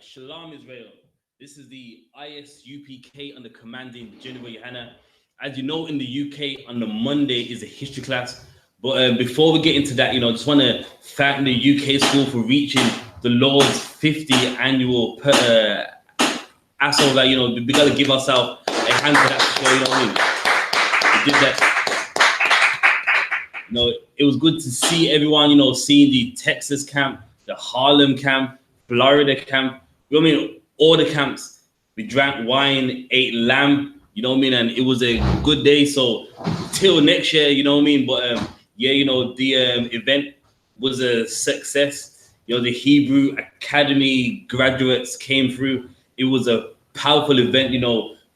Right, Shalom Israel. This is the I.S.U.P.K under commanding GEN.YAHANNA. As you know, in the UK, on the Monday is a history class. But before we get into that, I just want to thank the UK school for reaching the Lord's 50th annual asshole. We got to give ourselves a hand for that for sure, you know what I mean? We did that. It was good to see everyone, seeing the Texas camp, the Harlem camp, Florida camp, all the camps. We drank wine, ate lamb, and it was a good day. So till next year, but the event was a success. The Hebrew Academy graduates came through. It was a powerful event.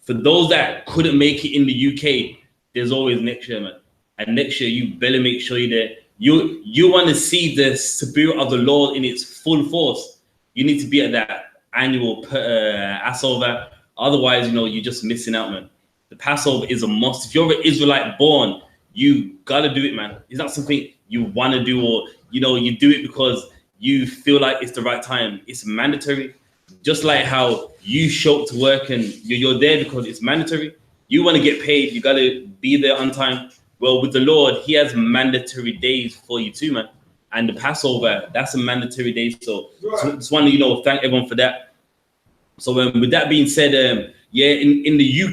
For those that couldn't make it in the UK, there's always next year, man. And next year, you better make sure you're there. You want to see the Spirit of the Lord in its full force. You need to be at that annual Passover. Otherwise, you're just missing out, man. The Passover is a must. If you're an Israelite born, you got to do it, man. It's not something you want to do or, you do it because you feel like it's the right time. It's mandatory. Just like how you show up to work and you're there because it's mandatory. You want to get paid. You got to be there on time. Well, with the Lord, he has mandatory days for you too, man. And the Passover, that's a mandatory day. So just want to, thank everyone for that. So with that being said, in the UK,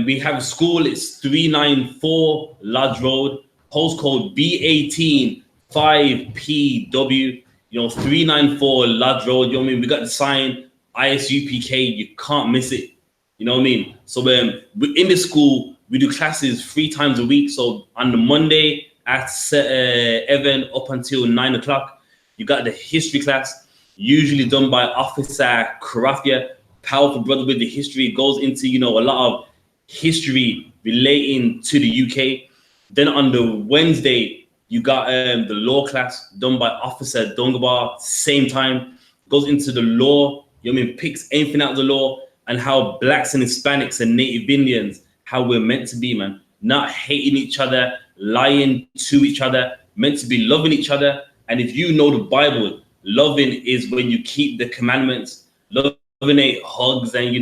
we have a school. It's 394 Lodge Road, postcode B18 5PW. 394 Lodge Road. We got the sign I.S.U.P.K. You can't miss it. So we're in the school. We do classes 3 times a week. So on the Monday at 7 up until 9 o'clock, you got the history class, usually done by Officer Karafia, powerful brother with the history. It goes into, a lot of history relating to the UK. Then on the Wednesday, you got the law class done by Officer Dongabar, same time. Goes into the law, picks anything out of the law and how blacks and Hispanics and Native Indians, how we're meant to be, man. Not hating each other, lying to each other, meant to be loving each other. And if you know the Bible, loving is when you keep the commandments. Loving ain't hugs and,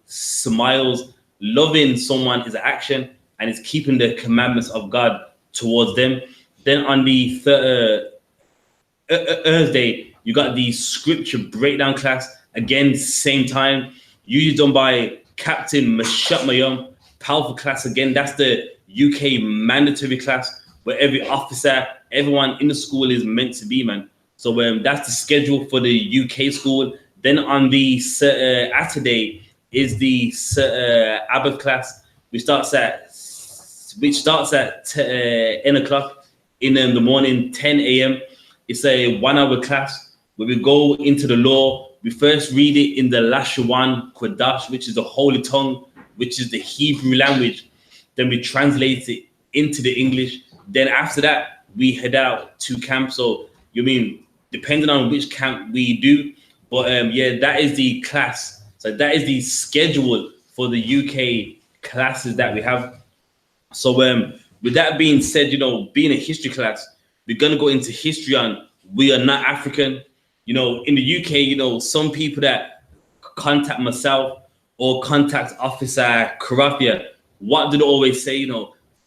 smiles. Loving someone is action and it's keeping the commandments of God towards them. Then on the Thursday, you got the scripture breakdown class. Again, same time. Usually done by Captain Mashat Mayum. Powerful class again. That's the UK mandatory class where every officer, everyone in the school is meant to be, man. So that's the schedule for the UK school. Then on the Saturday is the Abbott class, which starts at 10 o'clock in the morning, 10 a.m. It's a 1-hour class where we go into the law. We first read it in the Lashawan Kodash, which is the holy tongue, which is the Hebrew language. Then we translate it into the English. Then after that, we head out to camp. So depending on which camp we do, but that is the class. So that is the schedule for the UK classes that we have. So with that being said, being a history class, we're gonna go into history on we are not African. In the UK, some people that contact myself or contact Officer Karafia, what do they always say?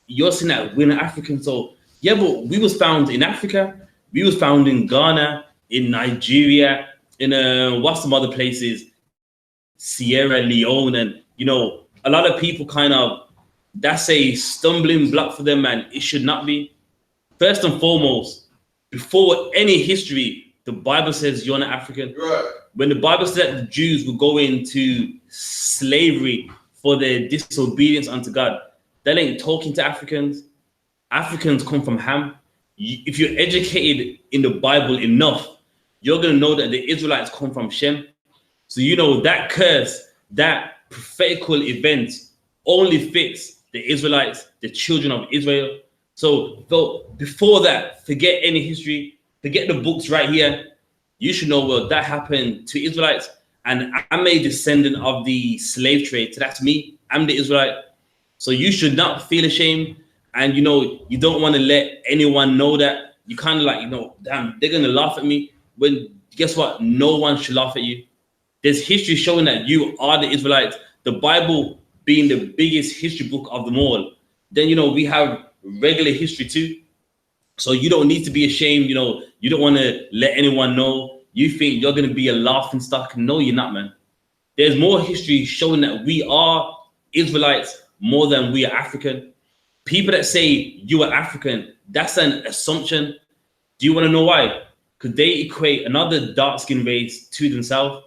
You're saying that we're not African. So yeah, but we was found in Africa. We was found in Ghana, in Nigeria, in what's some other places, Sierra Leone, and a lot of people that's a stumbling block for them, and it should not be. First and foremost, before any history, the Bible says you're not African. Right. When the Bible said that the Jews would go into slavery for their disobedience unto God, that ain't talking to Africans. Africans come from Ham. If you're educated in the Bible enough, you're going to know that the Israelites come from Shem. So that curse, that prophetical event only fits the Israelites, the children of Israel. So before that, forget any history, forget the books right here. You should know, well, that happened to Israelites. And I'm a descendant of the slave trade. So that's me. I'm the Israelite. So you should not feel ashamed. And, you don't want to let anyone know that. You kind of damn, they're going to laugh at me. When guess what? No one should laugh at you. There's history showing that you are the Israelites. The Bible being the biggest history book of them all. Then, you know, we have regular history too. So you don't need to be ashamed. You know, you don't want to let anyone know. You think you're going to be a laughing stock. No, you're not, man. There's more history showing that we are Israelites more than we are African. People that say you are African, that's an assumption. Do you want to know why? Because they equate another dark-skinned race to themselves.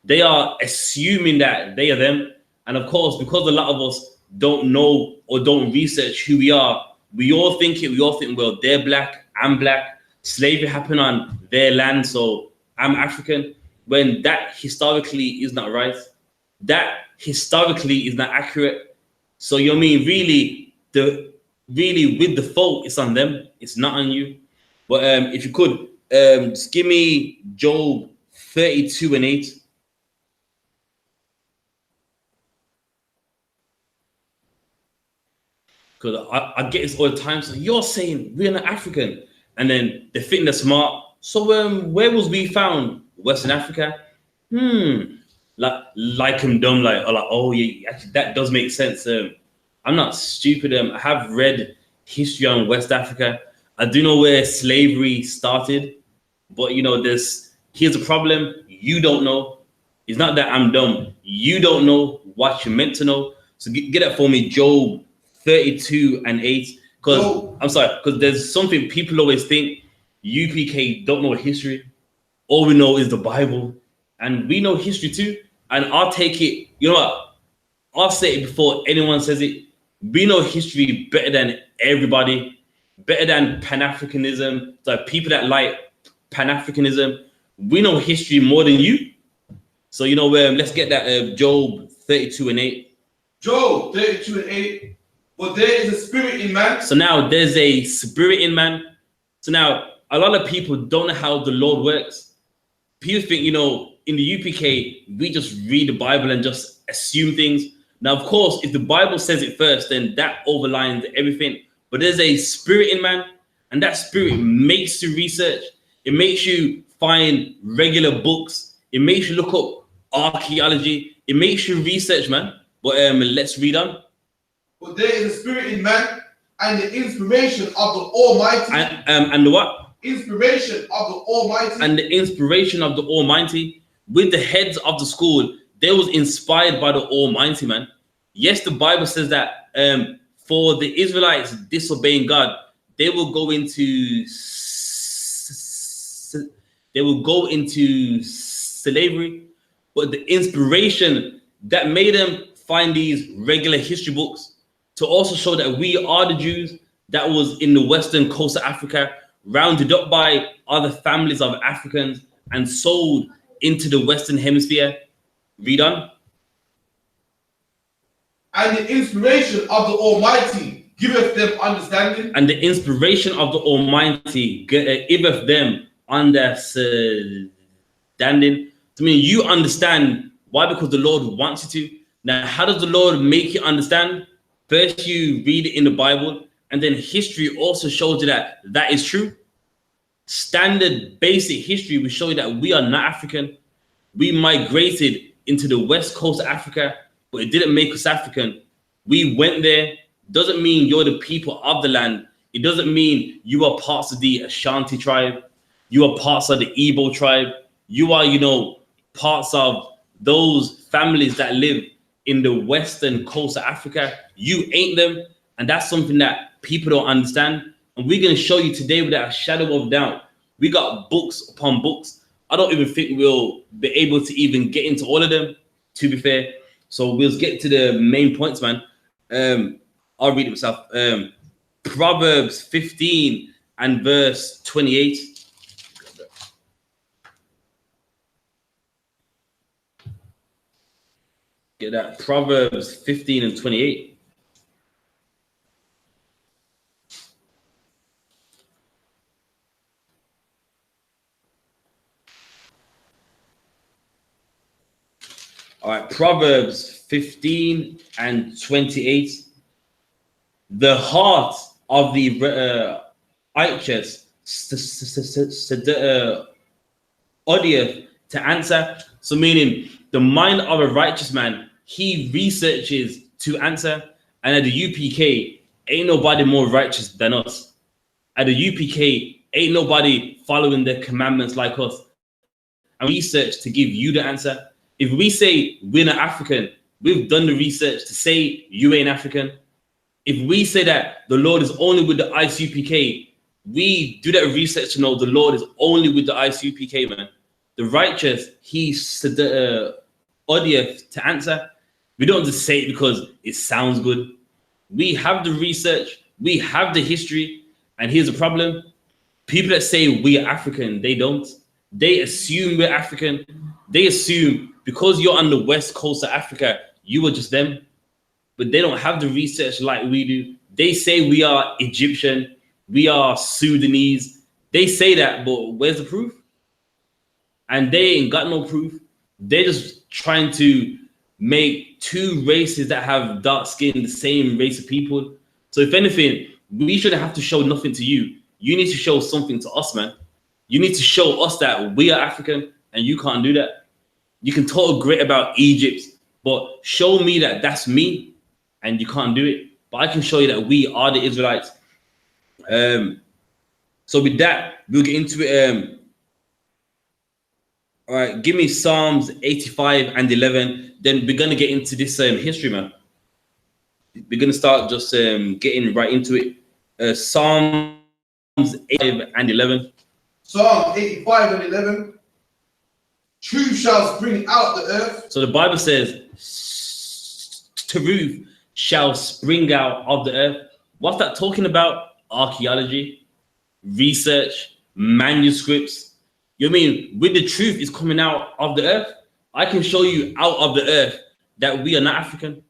They are assuming that they are them. And of course, because a lot of us don't know or don't research who we are, we all think, well, they're black, I'm black. Slavery happened on their land, so I'm African. When that historically is not right. That historically is not accurate. So you know what I mean? Really with the fault, it's on them. It's not on you. But if you could, just give me Job 32:8. Because I get this all the time. So you're saying we're not African, and then they think they're smart. So where was we found? Western Africa? Like I'm dumb. Like oh yeah, actually that does make sense. I'm not stupid. I have read history on West Africa. I do know where slavery started, but you know, here's a problem. You don't know. It's not that I'm dumb. You don't know what you're meant to know. So get that for me, Job 32:8. Because I'm sorry, because there's something people always think UPK don't know history. All we know is the Bible, and we know history too. And I'll take it. You know what? I'll say it before anyone says it. We know history better than everybody, better than Pan-Africanism. So people that like Pan-Africanism, we know history more than you. So you know, let's get that Job 32:8. Job 32:8. But there is a spirit in man. So now there's a spirit in man. So now a lot of people don't know how the Lord works. People think, you know, in the UPK, we just read the Bible and just assume things. Now, of course, if the Bible says it first, then that overlines everything. But there's a spirit in man, and that spirit makes you research. It makes you find regular books. It makes you look up archaeology. It makes you research, man. But let's read on. But there is a spirit in man, and the inspiration of the Almighty. And the what? Inspiration of the Almighty. And the inspiration of the Almighty. With the heads of the school, they was inspired by the Almighty, man. Yes, the Bible says that for the Israelites disobeying God, they will go into slavery. But the inspiration that made them find these regular history books to also show that we are the Jews that was in the western coast of Africa, rounded up by other families of Africans and sold into the Western Hemisphere. Read on. And the inspiration of the Almighty giveth them understanding. And the inspiration of the Almighty giveth them understanding. I mean, you understand. Why? Because the Lord wants you to. Now, how does the Lord make you understand? First, you read it in the Bible, and then history also shows you that that is true. Standard basic history will show you that we are not African. We migrated into the west coast of Africa, but it didn't make us African. We went there. Doesn't mean you're the people of the land. It doesn't mean you are parts of the Ashanti tribe. You are parts of the Igbo tribe. You are, you know, parts of those families that live in the western coast of Africa. You ain't them. And that's something that people don't understand. And we're going to show you today without a shadow of doubt. We got books upon books. I don't even think we'll be able to even get into all of them, to be fair. So we'll get to the main points, man. I'll read it myself. Proverbs 15 and verse 28. Get that. Proverbs 15 and 28. All right, Proverbs 15 and 28. The heart of the righteous audience to answer. So meaning the mind of a righteous man, he researches to answer. And at the UPK, ain't nobody more righteous than us. At the UPK, ain't nobody following the commandments like us. And research to give you the answer. If we say we're not African, we've done the research to say you ain't African. If we say that the Lord is only with the I.S.U.P.K, we do that research to know the Lord is only with the I.S.U.P.K, man. The righteous, he's the audience to answer. We don't just say it because it sounds good. We have the research, we have the history, and here's the problem. People that say we are African, they don't. They assume we're African. They assume because you're on the west coast of Africa, you are just them. But they don't have the research like we do. They say we are Egyptian, we are Sudanese. They say that, but where's the proof? And they ain't got no proof. They're just trying to make two races that have dark skin the same race of people. So if anything, we shouldn't have to show nothing to you. You need to show something to us, man. You need to show us that we are African, and you can't do that. You can talk great about Egypt, but show me that that's me, and you can't do it. But I can show you that we are the Israelites. So with that, we'll get into it. All right, give me Psalms 85 and 11. Then we're gonna get into this history, man. We're gonna start just getting right into it. Psalms 85 and 11. Psalm 85 and 11. Truth shall spring out the earth. So the Bible says, truth shall spring out of the earth. What's that talking about? Archaeology, research, manuscripts. You know what I mean? With the truth is coming out of the earth. I can show you out of the earth that we are not African.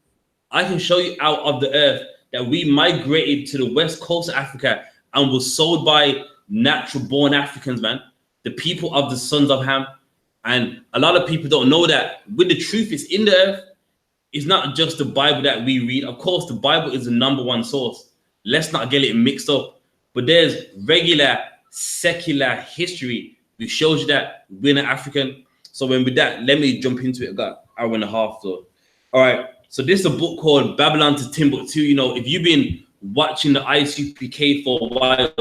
I can show you out of the earth that we migrated to the west coast of Africa and was sold by natural born Africans, man. The people of the sons of Ham. And a lot of people don't know that with the truth is in the earth. It's not just the Bible that we read. Of course, the Bible is the #1 source. Let's not get it mixed up. But there's regular secular history which shows you that we're not African. So when with that, let me jump into it. I got an hour and a half. So, all right. So this is a book called Babylon to Timbuktu. You know, if you've been watching the ISUPK for a while,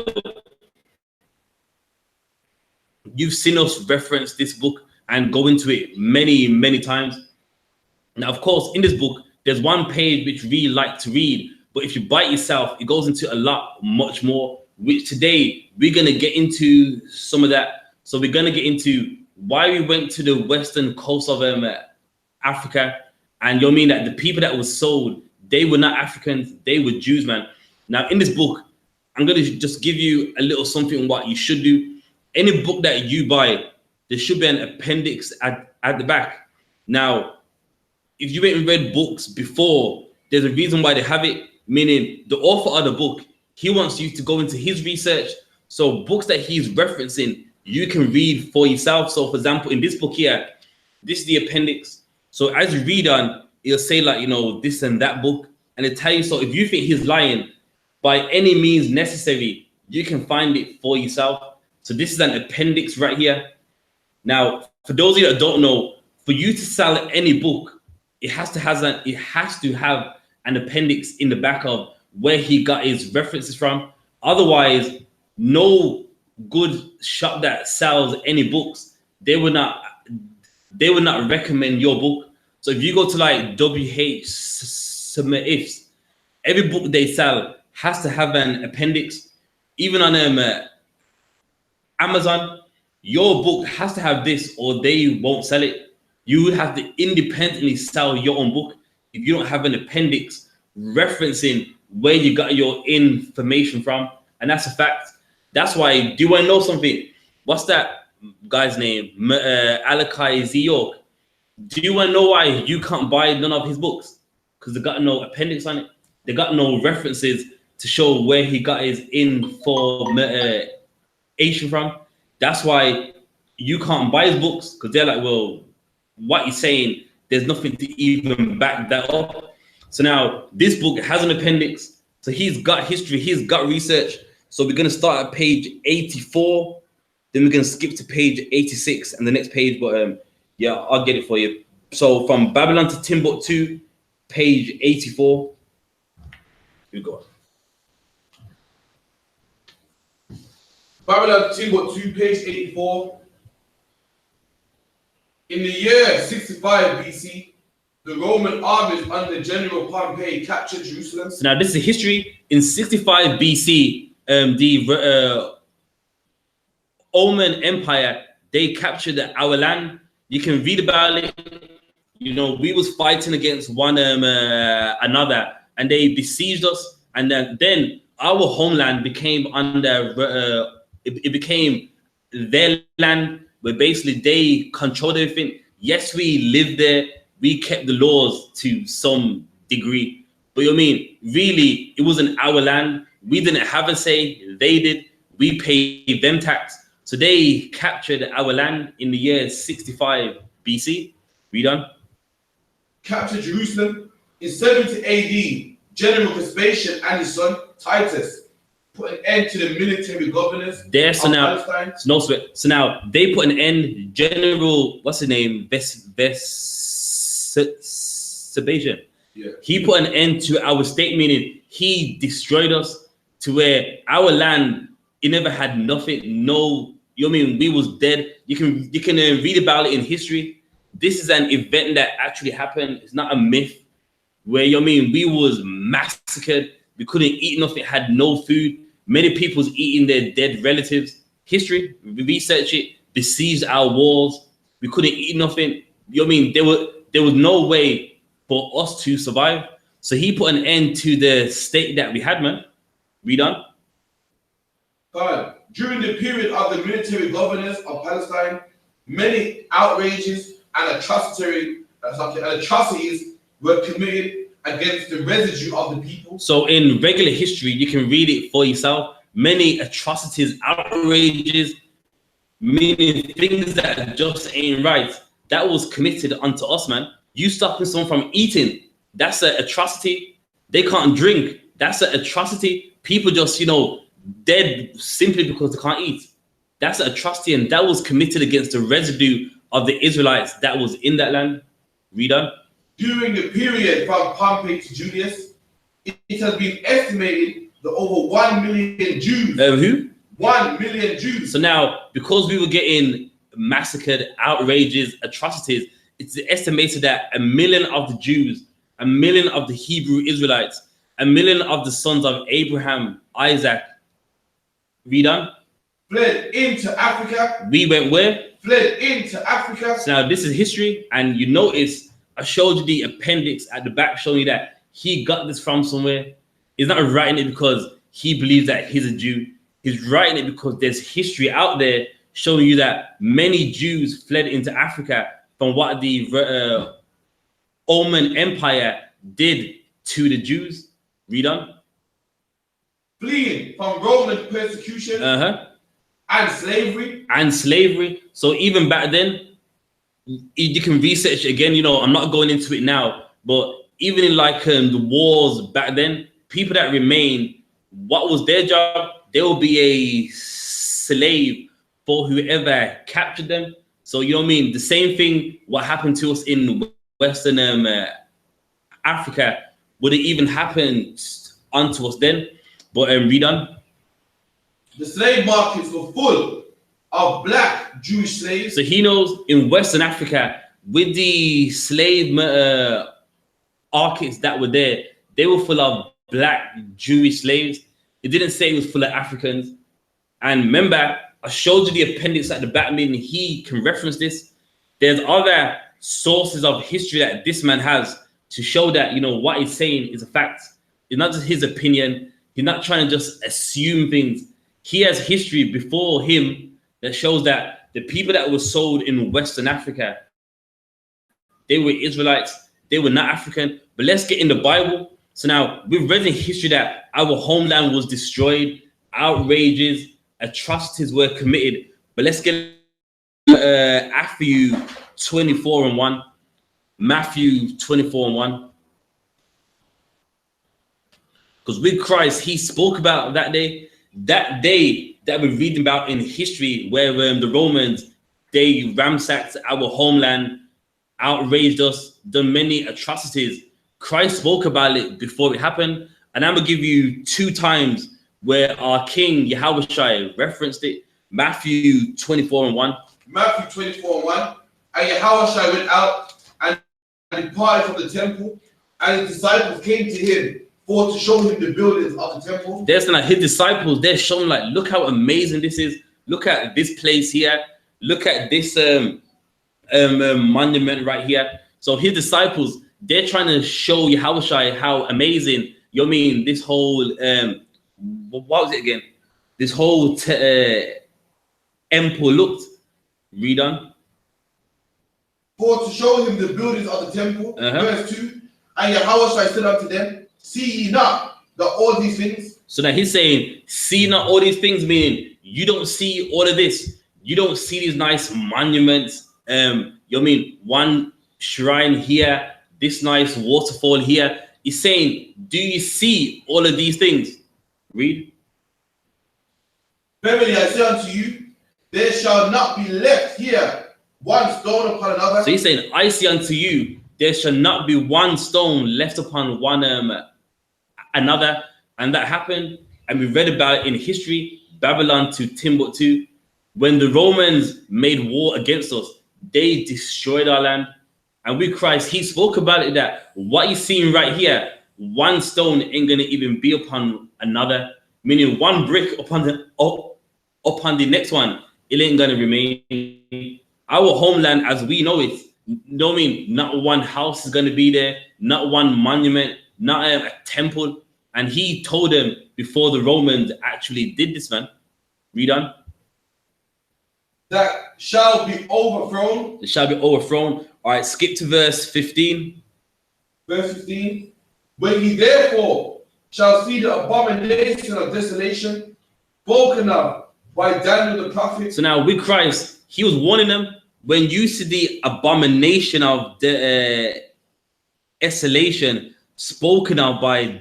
you've seen us reference this book and go into it many, many times. Now, of course, in this book, there's one page which we really like to read, but if you bite yourself, it goes into a lot, much more, which today we're going to get into some of that. So we're going to get into why we went to the western coast of Africa. And you'll mean that the people that were sold, they were not Africans, they were Jews, man. Now, in this book, I'm going to just give you a little something on what you should do. Any book that you buy, there should be an appendix at the back. Now, if you ain't read books before, there's a reason why they have it, meaning the author of the book, he wants you to go into his research. So books that he's referencing, you can read for yourself. So for example, in this book here, this is the appendix. So as you read on, it'll say like, you know, this and that book. And it tell you, so if you think he's lying, by any means necessary, you can find it for yourself. So this is an appendix right here. Now, for those of you that don't know, for you to sell any book, it has to have an appendix in the back of where he got his references from. Otherwise, no good shop that sells any books, they would not recommend your book. So if you go to like WH Smith's, every book they sell has to have an appendix. Even on Amazon, your book has to have this or they won't sell it. You would have to independently sell your own book if you don't have an appendix referencing where you got your information from. And that's a fact. That's why, do you want to know something? What's that guy's name? Alakai Ziyok. Do you want to know why you can't buy none of his books? Because they got no appendix on it. They got no references to show where he got his information from. That's why you can't buy his books, because they're like, well, what you're saying, there's nothing to even back that up. So now this book has an appendix. So he's got history, he's got research. So we're going to start at page 84. Then we can skip to page 86 and the next page, but yeah, I'll get it for you. So from Babylon to Timbuktu, page 84. Here we go. Babylon to Timbuktu, page 84. In the year 65 BC, the Roman armies under General Pompey captured Jerusalem. So now this is the history. In 65 BC, the Roman Empire, they captured our land. You can read about it. You know, we was fighting against one another, and they besieged us. And then our homeland became under, it became their land, where basically they controlled everything. Yes, we lived there. We kept the laws to some degree. But you know what I mean? Really, it wasn't our land. We didn't have a say. They did. We paid them tax. So they captured our land in the year 65 BC. Read on. Captured Jerusalem. In 70 AD, General Vespasian and his son Titus put an end to the military governors there. So of now, Palestine. no sweat. So now they put an end. General, what's his name? Vespasian. Yeah. He put an end to our state, meaning he destroyed us to where our land, it never had nothing. No, you know what I mean? We was dead. You can read about it in history. This is an event that actually happened. It's not a myth. Where you know what I mean? We was massacred. We couldn't eat nothing. Had no food. Many people's eating their dead relatives. History. We research it. Besieged our walls. We couldn't eat nothing. You know what I mean? There was no way for us to survive. So he put an end to the state that we had, man. Read on. God, during the period of the military governors of Palestine, many outrages and atrocities were committed against the residue of the people. So in regular history, you can read it for yourself. Many atrocities, outrages, meaning things that just ain't right. That was committed unto us, man. You stopping someone from eating, that's an atrocity. They can't drink, that's an atrocity. People just, you know, dead simply because they can't eat. That's an atrocity, and that was committed against the residue of the Israelites that was in that land. Read on. During the period from Pompey to Julius, it has been estimated that over 1 million Jews. Who? 1 million Jews. So now, because we were getting massacred, outrages, atrocities, it's estimated that 1 million of the Jews, 1 million of the Hebrew Israelites, 1 million of the sons of Abraham, Isaac, read on. Fled into Africa. We went where? Fled into Africa. So now this is history, and you notice I showed you the appendix at the back showing you that he got this from somewhere. He's not writing it because he believes that he's a Jew. He's writing it because there's history out there showing you that many Jews fled into Africa from what the Roman Empire did to the Jews. Read on. Fleeing from Roman persecution and slavery. And slavery. So even back then, you can research again. You know, I'm not going into it now, but even in like the wars back then, people that remained, what was their job? They will be a slave for whoever captured them. So you know what I mean? The same thing what happened to us in Western Africa would have even happened unto us then. But read on. The slave markets were full of black Jewish slaves. So he knows in Western Africa, with the slave markets that were there, they were full of black Jewish slaves. It didn't say it was full of Africans. And remember, I showed you the appendix at the back, meaning he can reference this. There's other sources of history that this man has to show that, you know, what he's saying is a fact. It's not just his opinion. He's not trying to just assume things. He has history before him that shows that the people that were sold in Western Africa, they were Israelites. They were not African. But let's get in the Bible. So now we've read in history that our homeland was destroyed, outrages, atrocities were committed. But let's get Matthew 24:1. Matthew 24:1. Because with Christ, he spoke about that day. That day, that we're reading about in history, where the Romans, they ransacked our homeland, outraged us, done many atrocities. Christ spoke about it before it happened. And I'm going to give you 2 times where our King Yahushua referenced it. Matthew 24:1. Matthew 24:1. And Yahushua went out and departed from the temple, and his disciples came to him for to show him the buildings of the temple. There's like his disciples, they're showing like, look how amazing this is. Look at this place here. Look at this monument right here. So his disciples, they're trying to show Yahushua how amazing, you know what I mean, this whole what was it again? This whole temple looked. Read on. For to show him the buildings of the temple. Verse 2. And Yahushua said unto them, see ye not that all these things? So now he's saying, see not all these things, meaning you don't see all of this. You don't see these nice monuments. You know what I mean? One shrine here, this nice waterfall here. He's saying, do you see all of these things? Read. Verily I say unto you, there shall not be left here one stone upon another. So he's saying, I say unto you, there shall not be one stone left upon one another. And that happened, and we read about it in history, Babylon to Timbuktu. When the Romans made war against us, they destroyed our land. And with Christ, he spoke about it, that what you're seeing right here, one stone ain't going to even be upon another, meaning one brick upon the next one, it ain't going to remain. Our homeland as we know it, no, mean not one house is going to be there, not one monument, not a temple. And he told them before the Romans actually did this, man. Read on. That shall be overthrown. It shall be overthrown. All right, skip to verse 15. Verse 15. When ye therefore shall see the abomination of desolation spoken of by Daniel the prophet. So now with Christ, he was warning them, when you see the abomination of the desolation spoken of by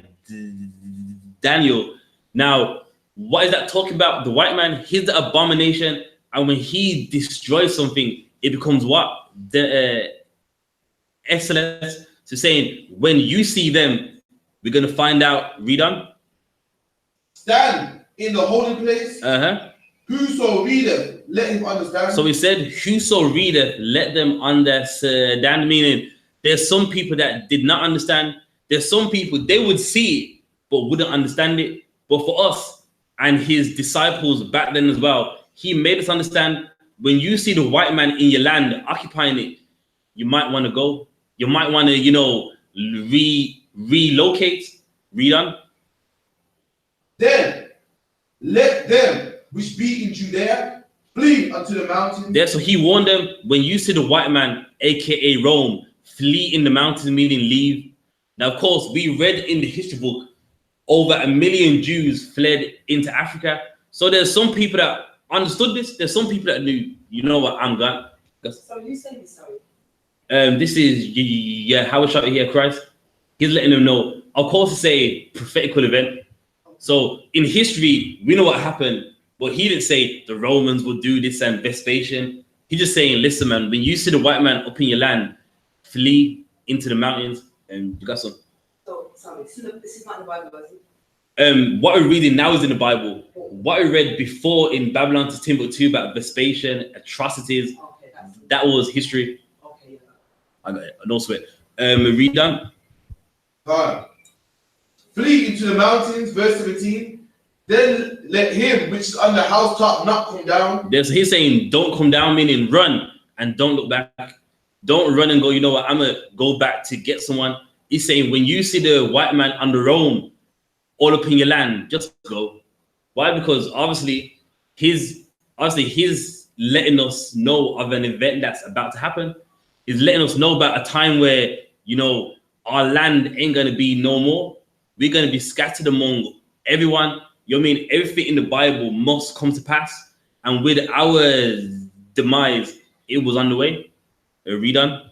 Daniel. Now, what is that talking about? The white man, he's the abomination. And when he destroys something, it becomes what? The excellence. So saying, when you see them, we're going to find out. Read on. Stand in the holy place. Whoso readeth, let him understand. So he said, whoso readeth, let them understand. Meaning, there's some people that did not understand. There's some people, they would see it, but wouldn't understand it. But for us and his disciples back then as well, he made us understand, when you see the white man in your land occupying it, you might want to go. You might want to, you know, relocate. Read on. Then let them which be in Judea flee unto the mountains. There, so he warned them, when you see the white man, aka Rome, flee in the mountains, meaning leave. Now, of course, we read in the history book, over 1 million Jews fled into Africa. So there's some people that understood this. There's some people that knew, you know what, I'm gone. So you say this, sorry. This is Yahushua here, Christ. He's letting them know. Of course, it's a prophetical event. So in history, we know what happened. But he didn't say the Romans will do this and Vespasian. He's just saying, listen, man, when you see the white man up in your land, flee into the mountains. And you got some. So, sorry, this is not the Bible, is it? What we're reading now is in the Bible. What we read before in Babylon to Timbuktu about Vespasian, atrocities, Okay, that was history. Okay, yeah. I got it. No sweat. Read down. Flee into the mountains, verse 17. Then let him which is on the housetop not come down. There's, he's saying, don't come down, meaning run and don't look back. Don't run and go, you know what, I'm going to go back to get someone. He's saying, when you see the white man under Rome all up in your land, just go. Why? Because obviously he's letting us know of an event that's about to happen. He's letting us know about a time where, you know, our land ain't going to be no more. We're going to be scattered among everyone. You know what I mean? Everything in the Bible must come to pass. And with our demise, it was on the way. Read on.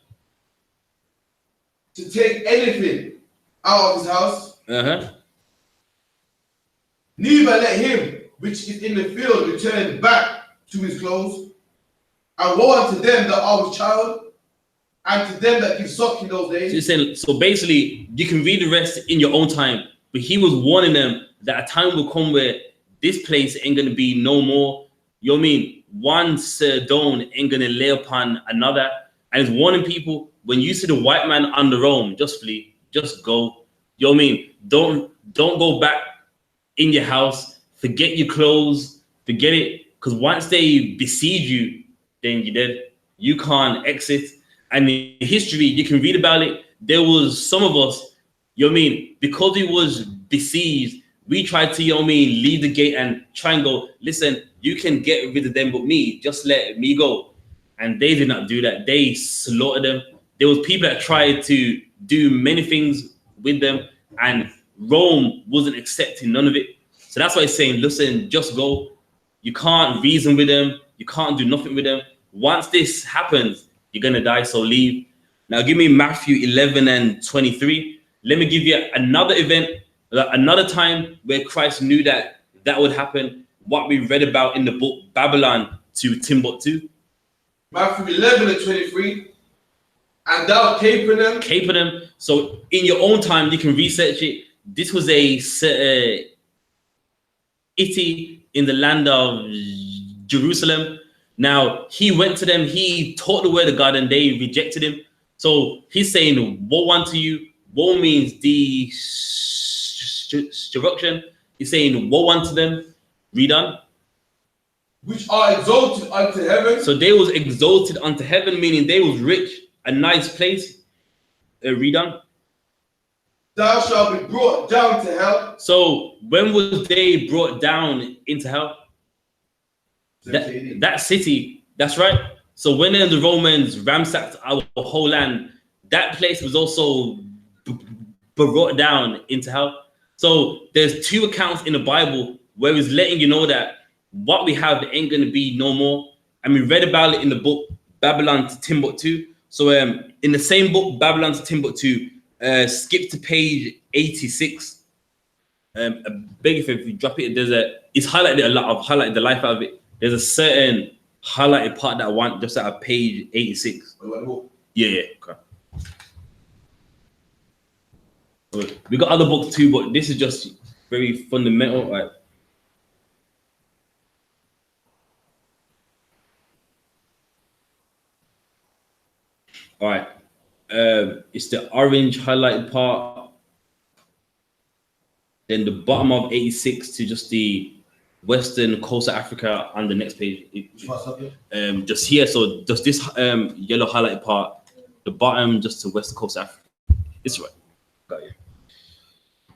To take anything out of his house. Neither Neither let him which is in the field return back to his clothes. And woe unto them that are with child, and to them that give suck in those days. So basically, you can read the rest in your own time. But he was warning them that a time will come where this place ain't going to be no more. You know what I mean? One stone ain't going to lay upon another. And he's warning people, when you see the white man on the roam, just flee, just go. You know what I mean? Don't go back in your house. Forget your clothes. Forget it. Because once they besiege you, then you're dead. You can't exit. And in history, you can read about it. There was some of us, you know what I mean? Because he was besieged, we tried to, you know what I mean, leave the gate and try and go, listen, you can get rid of them but me. Just let me go. And they did not do that. They slaughtered them. There was people that tried to do many things with them, and Rome wasn't accepting none of it. So that's why he's saying, listen, just go. You can't reason with them. You can't do nothing with them. Once this happens, you're going to die, so leave. Now give me Matthew 11:23. Let me give you another event, another time where Christ knew that would happen. What we read about in the book Babylon to Timbuktu. Matthew 11:23. And thou Capernaum. So in your own time, you can research it. This was a city in the land of Jerusalem. Now, he went to them, he taught the word of God, and they rejected him. So he's saying, woe unto you. Woe means destruction. He's saying, woe unto them. Read on. Which are exalted unto heaven. So they was exalted unto heaven, meaning they was rich, a nice place. Read on. Thou shalt be brought down to hell. So when was they brought down into hell? That city, that's right. So when the Romans ransacked our whole land, that place was also brought down into hell. So there's two accounts in the Bible where it's letting you know that what we have ain't going to be no more. And we read about it in the book Babylon to Timbuktu. So in the same book Babylon to Timbuktu, skip to page 86. I beg if you drop it, it's highlighted a lot. I've highlighted the life out of it. There's a certain highlighted part that I want just at page 86. Yeah. Okay. We got other books too, but this is just very fundamental. Right? All right. It's the orange highlighted part. Then the bottom of 86 to just the western coast of Africa on the next page. Just here, so just this yellow highlighted part, the bottom just to west coast of Africa. It's right. Got you.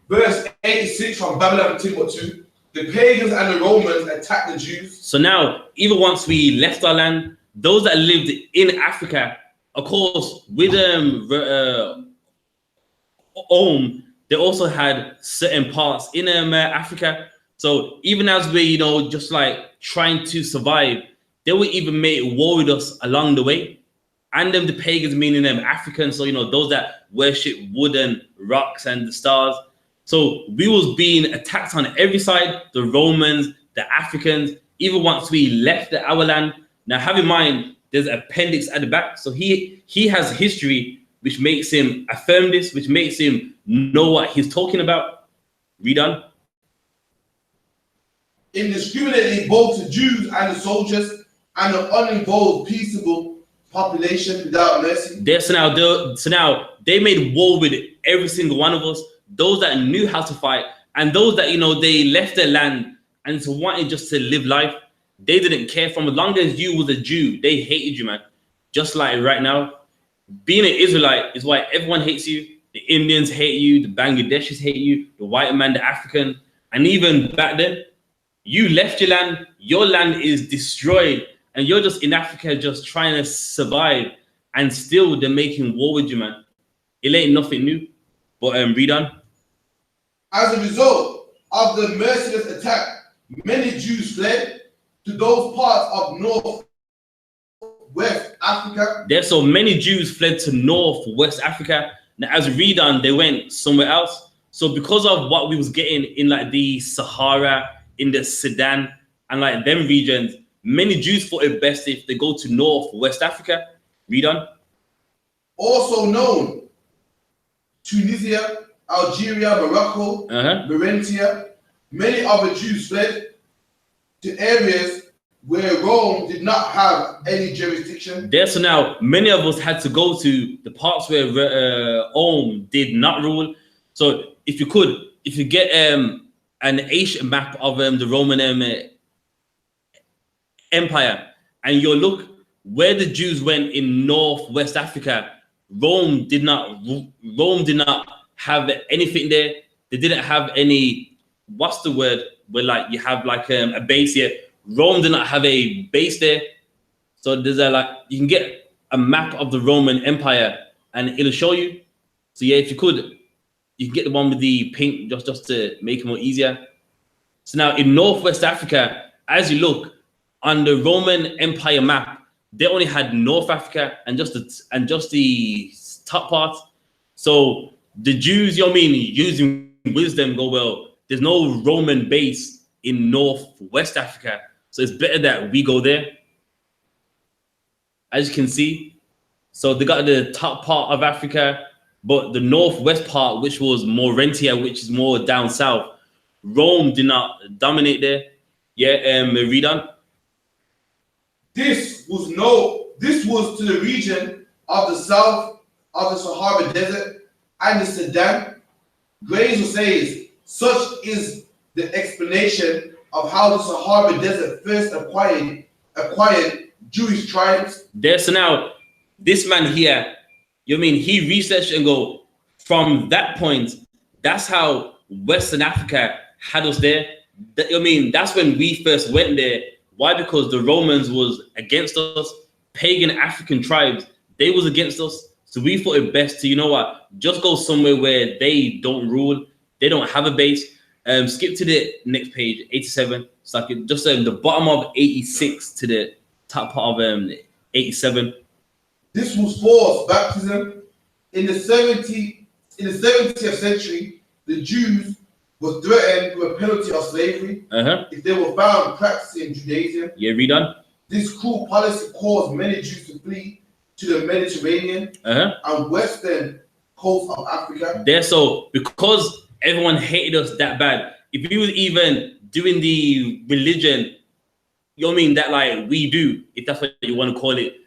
Verse 86 from Babylon to Timbuktu. The pagans and the Romans attacked the Jews. So now, even once we left our land, those that lived in Africa, of course, with they also had certain parts in Africa. So even as we, just like trying to survive, they would even make war with us along the way. And them, the pagans, meaning them Africans. So, those that worship wooden rocks and the stars. So we was being attacked on every side, the Romans, the Africans, even once we left our land. Now have in mind, there's an appendix at the back. So he has history, which makes him affirm this, which makes him know what he's talking about. Read on. Indiscriminately both the Jews and the soldiers and the uninvolved peaceable population without mercy. So now they made war with every single one of us. Those that knew how to fight and those that they left their land and wanted just to live life. They didn't care. From as long as you was a Jew, they hated you, man. Just like right now, being an Israelite is why everyone hates you. The Indians hate you, the Bangladeshis hate you, the white man, the African, and even back then, you left your land is destroyed, and you're just in Africa just trying to survive, and still they're making war with you, man. It ain't nothing new. But read on. As a result of the merciless attack, many Jews fled to those parts of North-West Africa. There's so many Jews fled to North-West Africa. Now, as we read on, they went somewhere else. So because of what we was getting in like the Sahara, in the Sudan and like them regions, many Jews thought it best if they go to North West Africa. Read on. Also known Tunisia, Algeria, Morocco, Mauritania. Many other Jews fled to areas where Rome did not have any jurisdiction. There, so now many of us had to go to the parts where Rome did not rule. So if you get an Asian map of the Roman Empire, and you look where the Jews went in Northwest Africa, Rome did not have anything there. They didn't have any, what's the word, where like you have like a base here. Rome did not have a base there. So there's like, you can get a map of the Roman Empire and it'll show you. So yeah, if you could, you can get the one with the pink just to make it more easier. So now in Northwest Africa, as you look on the Roman Empire map, they only had North Africa and just the top part. So the Jews, you know what I mean, using wisdom, go, well, there's no Roman base in Northwest Africa, so it's better that we go there. As you can see, so they got the top part of Africa, but the northwest part, which was Mauritania, which is more down south, Rome did not dominate there. Yeah, read on. This was to the region of the south of the Sahara Desert and the Sudan. Grazer says such is the explanation of how the Sahara Desert first acquired Jewish tribes. There, so now this man here, you mean he researched and go from that point. That's how Western Africa had us there. I mean, that's when we first went there. Why? Because the Romans was against us. Pagan African tribes, they was against us. So we thought it best to, you know what, just go somewhere where they don't rule. They don't have a base. Skip to the next page, 87. So I could just the bottom of 86 to the top part of 87. This was forced baptism. In the 70th century, the Jews were threatened with a penalty of slavery if they were found practicing Judaism. Yeah, read on. This cruel policy caused many Jews to flee to the Mediterranean and western coast of Africa. There, so because everyone hated us that bad, if we was even doing the religion, you know what I mean, that like we do, if that's what you want to call it,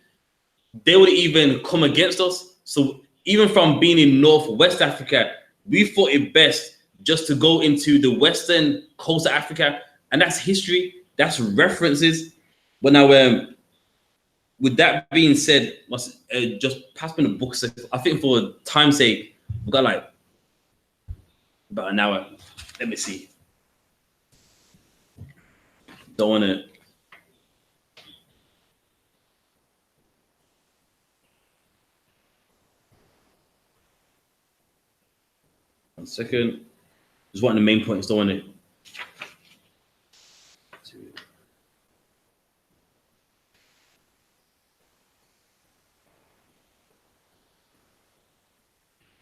they would even come against us. So even from being in Northwest Africa, we thought it best just to go into the western coast of Africa, and that's history, that's references. But now, with that being said, must just pass me the books. I think for time's sake, we've got like about an hour. Let me see. Don't want to. One second. Just one of the main points. Don't want to.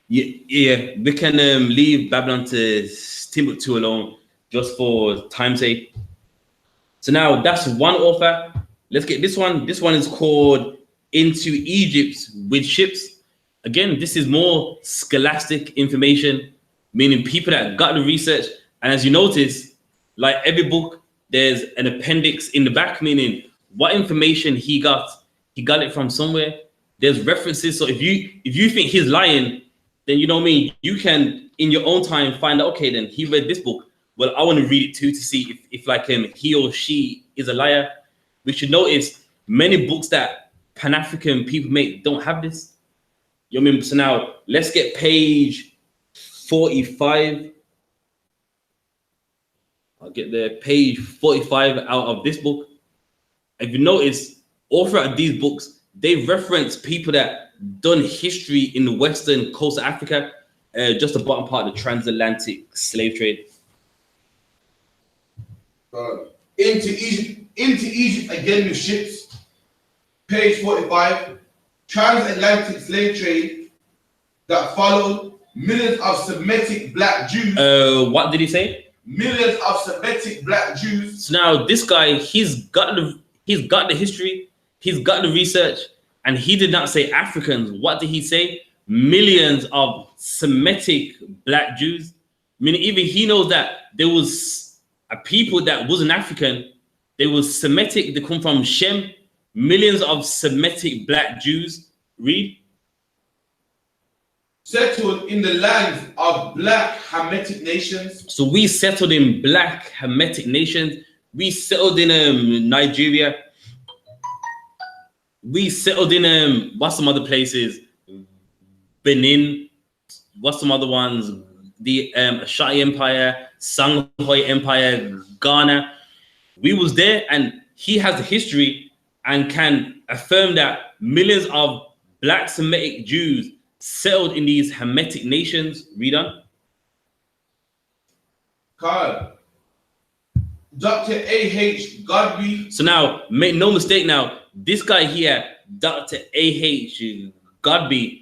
Yeah, we can leave Babylon to Timbuktu alone just for time's sake. So now that's one author. Let's get this one. This one is called Into Egypt with Ships. Again, this is more scholastic information, meaning people that got the research. And as you notice, like every book, there's an appendix in the back, meaning what information he got it from somewhere. There's references. So if you think he's lying, then you know what I mean, you can in your own time find out, okay, then he read this book. Well, I want to read it too to see if like he or she is a liar. We should notice many books that Pan-African people make don't have this. You know what I mean? So now let's get page 45. I'll get there, page 45 out of this book. If you notice, all throughout these books, they reference people that done history in the western coast of Africa, just the bottom part of the transatlantic slave trade. Into Egypt again with ships. Page 45. Transatlantic slave trade that followed millions of Semitic black Jews. What did he say? millions of Semitic black Jews. So now this guy, he's got the history, he's got the research, and he did not say Africans. What did he say? Millions of Semitic black Jews. I mean, even he knows that there was a people that wasn't African. They was Semitic. They come from Shem. Millions of Semitic black Jews. Read. Settled in the lands of black Hamitic nations. So we settled in black Hamitic nations. We settled in Nigeria. We settled in what's some other places? Benin. What's some other ones? The Ashanti Empire, Songhai Empire, Ghana. We was there, and he has the history and can affirm that millions of black Semitic Jews settled in these Hamitic nations. Read on. Carl. Dr. A.H. Godby. So now, make no mistake now, this guy here, Dr. A.H. Godby,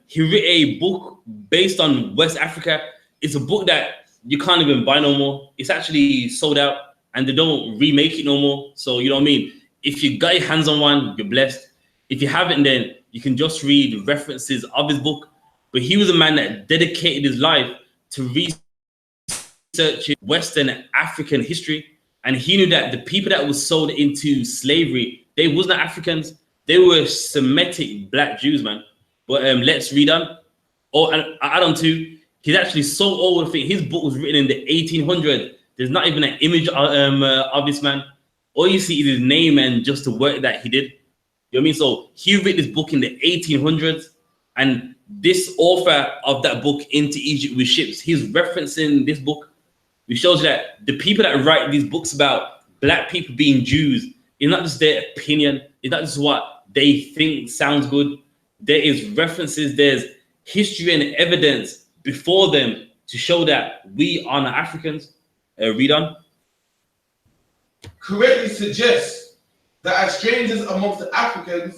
he wrote a book based on West Africa. It's a book that you can't even buy no more. It's actually sold out, and they don't remake it no more. So, you know what I mean? If you got your hands on one, you're blessed. If you haven't, then you can just read references of his book. But he was a man that dedicated his life to researching Western African history. And he knew that the people that were sold into slavery, they wasn't Africans. They were Semitic black Jews, man. But let's read on. Oh, and I add on to, he's actually so old. I think his book was written in the 1800s. There's not even an image of this man. All you see is his name and just the work that he did. You know what I mean? So he wrote this book in the 1800s, and this author of that book, Into Egypt with Ships, he's referencing this book, which shows you that the people that write these books about black people being Jews, it's not just their opinion, it's not just what they think sounds good. There is references, there's history and evidence before them to show that we are not Africans. Read on. Correctly suggests that as strangers amongst the Africans,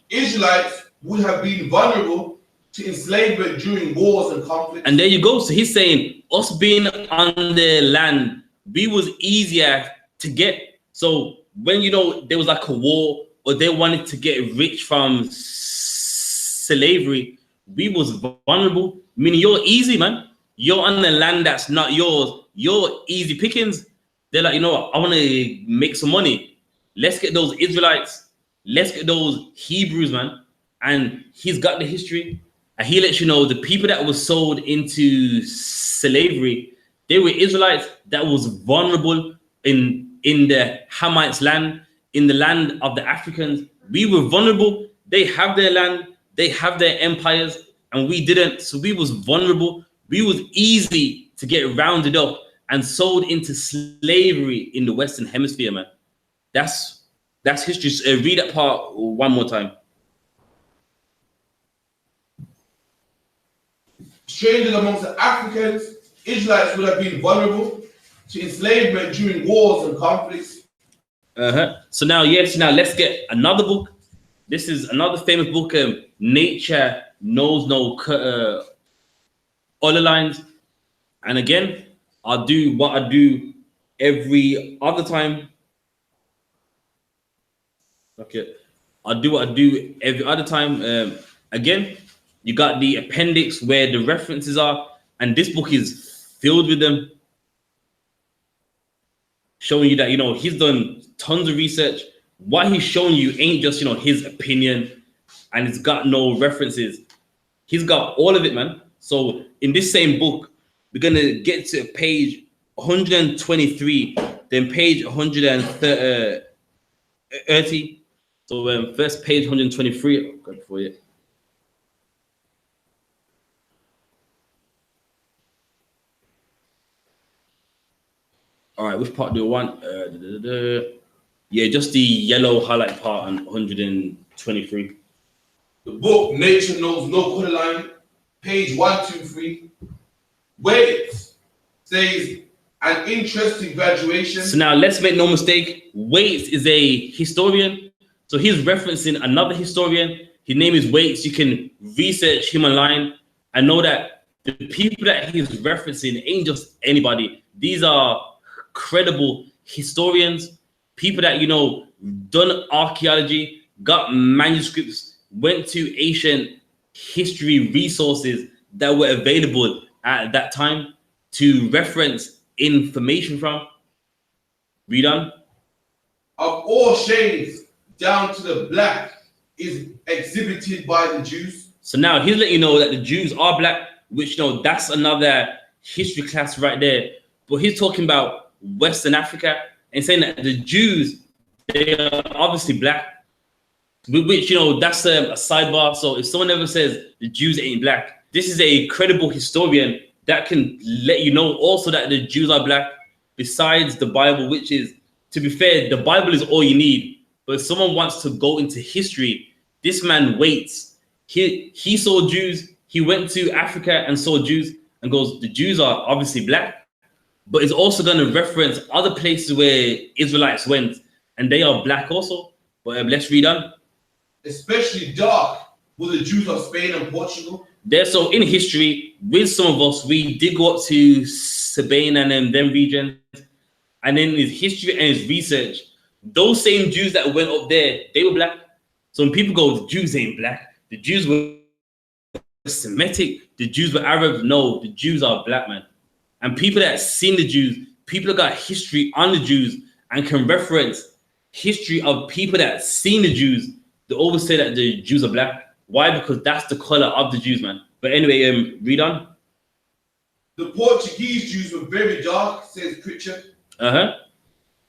Israelites would have been vulnerable to enslavement during wars and conflicts. And there you go. So he's saying us being on the land, we was easier to get. So when, you know, there was like a war or they wanted to get rich from slavery, we was vulnerable. Meaning you're easy, man. You're on the land that's not yours. You're easy pickings. They're like, you know what? I want to make some money. Let's get those Israelites. Let's get those Hebrews, man. And he's got the history. And he lets you know the people that were sold into slavery, they were Israelites that was vulnerable in the Hamites land, in the land of the Africans. We were vulnerable. They have their land. They have their empires. And we didn't. So we was vulnerable. We was easy to get rounded up and sold into slavery in the Western Hemisphere, man. That's history. Read that part one more time. Strangers amongst the Africans, Israelites would have been vulnerable to enslavement during wars and conflicts. So now, yes, now let's get another book. This is another famous book, Nature Knows No Other Lines. And again, I'll do what I do every other time. Okay, I'll do what I do every other time. Again, you got the appendix where the references are, and this book is filled with them, showing you that, you know, he's done tons of research. What he's showing you ain't just, you know, his opinion, and it's got no references. He's got all of it, man. So in this same book, we're gonna get to page 123, then page 130. So first page 123. I'll go for you. All right, which part do you want? Yeah, just the yellow highlight part on 123. The book Nature Knows No Other Line, page 123. Waits says an interesting graduation. So now let's make no mistake. Waits is a historian. So he's referencing another historian. His name is Waits. You can research him online and know that the people that he's referencing ain't just anybody. These are credible historians, people that, you know, done archaeology, got manuscripts, went to ancient history resources that were available at that time to reference information from. Read on. Of all shades, down to the black, is exhibited by the Jews. So now he's letting you know that the Jews are black, which, you know, that's another history class right there. But he's talking about Western Africa and saying that the Jews, they are obviously black, which, you know, that's a sidebar. So if someone ever says the Jews ain't black, this is a credible historian that can let you know also that the Jews are black, besides the Bible, which is, to be fair, the Bible is all you need. But if someone wants to go into history, this man waits. He saw Jews. He went to Africa and saw Jews and goes, the Jews are obviously black, but it's also going to reference other places where Israelites went and they are black also. But let's read on. Especially dark were the Jews of Spain and Portugal. There, so in history, with some of us, we did go up to Spain and them regions, and then his history and his research, those same Jews that went up there, they were black. So when people go, the Jews ain't black, the Jews were Semitic, the Jews were Arab. No, the Jews are black, man. And people that seen the Jews, people that got history on the Jews and can reference history of people that seen the Jews, they always say that the Jews are black. Why? Because that's the color of the Jews, man. But anyway, read on. The Portuguese Jews were very dark, says Pritchard. The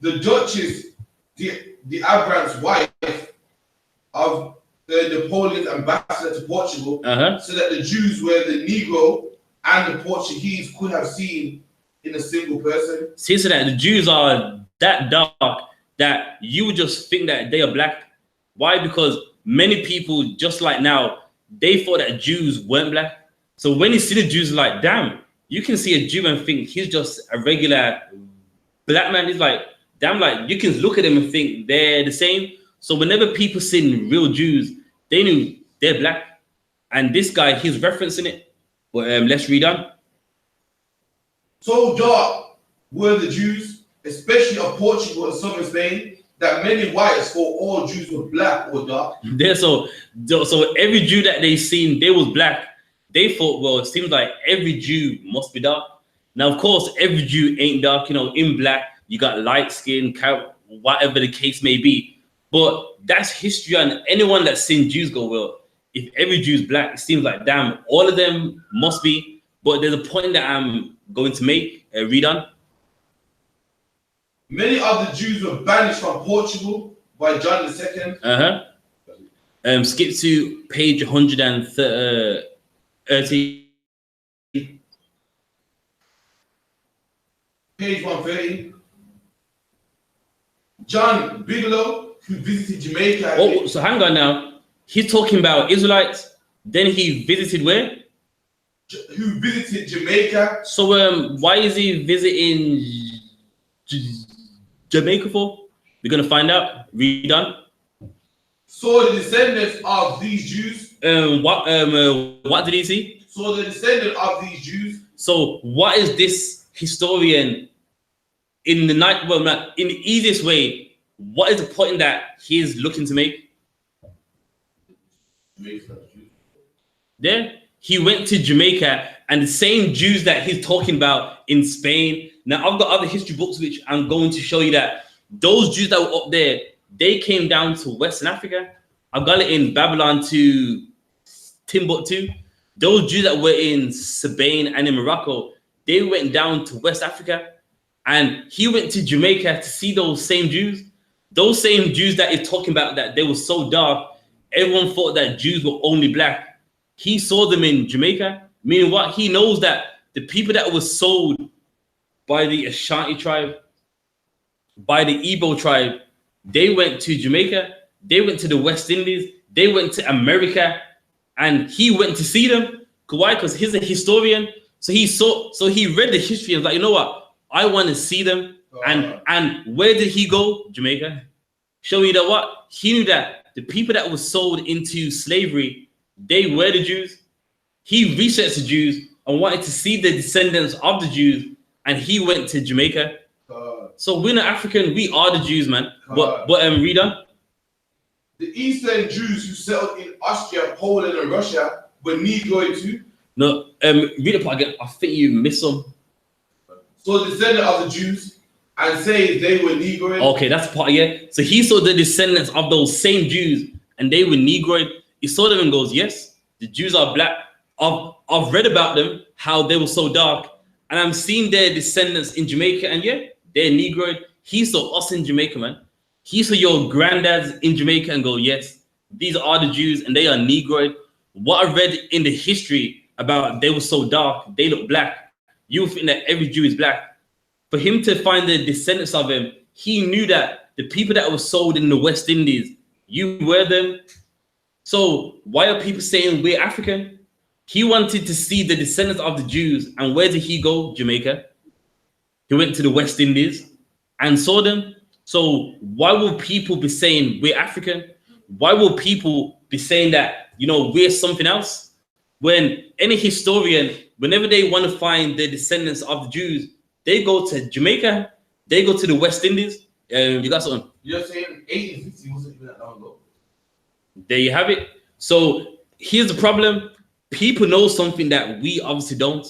Duchess, the Abrahams' wife of the Napoleon's ambassador to Portugal, so that the Jews were the Negro and the Portuguese could have seen in a single person. See, so that the Jews are that dark that you would just think that they are black. Why? Because many people, just like now, they thought that Jews weren't black. So when you see the Jews, like, damn, you can see a Jew and think he's just a regular black man. He's like, damn, like, you can look at them and think they're the same. So whenever people seen real Jews, they knew they're black. And this guy, he's referencing it. But let's read on. So dark were the Jews, especially of Portugal and southern Spain, that many whites thought all Jews were black or dark. There, so every Jew that they seen, they was black. They thought, well, it seems like every Jew must be dark. Now, of course, every Jew ain't dark. You know, in black, you got light skin, whatever the case may be. But that's history, and anyone that's seen Jews go, well, if every Jew is black, it seems like, damn, all of them must be. But there's a point that I'm going to make. Read on. Many of the Jews were banished from Portugal by John II. Skip to page 130. Page 130. John Bigelow, who visited Jamaica. Oh, so hang on now. He's talking about Israelites. Then he visited where? Who visited Jamaica. So why is he visiting Jamaica for? We're gonna find out. Read on. So the descendants of these Jews. What did he see? So the descendant of these Jews. So what is this historian in the night? Well, in the easiest way, what is the point that he is looking to make? There, he went to Jamaica, and the same Jews that he's talking about in Spain. Now, I've got other history books which I'm going to show you that those Jews that were up there, they came down to Western Africa. I've got it in Babylon to Timbuktu. Those Jews that were in Spain and in Morocco, they went down to West Africa, and he went to Jamaica to see those same Jews. Those same Jews that he's talking about, that they were so dark, everyone thought that Jews were only black. He saw them in Jamaica, meaning what? He knows that the people that were sold by the Ashanti tribe, by the Igbo tribe, they went to Jamaica, they went to the West Indies, they went to America, and he went to see them. Why? Because he's a historian. So he read the history and was like, you know what? I want to see them. And where did he go? Jamaica. Show me that what? He knew that the people that were sold into slavery, they were the Jews. He researched the Jews, and wanted to see the descendants of the Jews, and he went to Jamaica. So we're not African, we are the Jews, man. But read on. The Eastern Jews who settled in Austria, Poland, and Russia were Negroid too. No, read the part again. I think you missed some. So the descendant of the Jews and say they were Negroid. Okay, that's part, yeah. So he saw the descendants of those same Jews and they were Negroid. He saw them and goes, yes, the Jews are black. I've read about them, how they were so dark, and I'm seeing their descendants in Jamaica, and yeah, they're Negroid. He saw us in Jamaica, man. He saw your granddads in Jamaica and go, yes, these are the Jews and they are Negroid. What I read in the history about they were so dark, they look black, you would think that every Jew is black. For him to find the descendants of him, he knew that the people that were sold in the West Indies, you were them. So why are people saying we're African? He wanted to see the descendants of the Jews. And where did he go? Jamaica. He went to the West Indies and saw them. So why will people be saying we're African? Why will people be saying that, you know, we're something else? When any historian, whenever they want to find the descendants of the Jews, they go to Jamaica, they go to the West Indies. You got something? You're saying 1850 wasn't even that long ago. There you have it. So here's the problem. People know something that we obviously don't.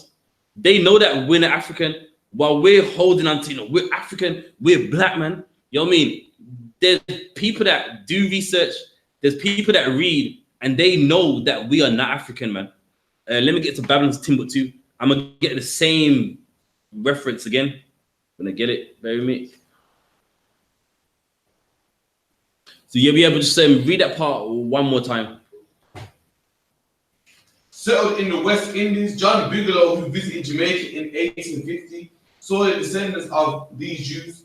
They know that we're not African, while we're holding on to, you know, we're African, we're black, man. You know what I mean? There's people that do research, there's people that read, and they know that we are not African, man. Let me get to Babylon's Timbuktu. I'm going to get the same reference again. I'm going to get it. Bear with me. So you'll be able to just read that part one more time. Settled in the West Indies, John Bigelow, who visited Jamaica in 1850, saw the descendants of these Jews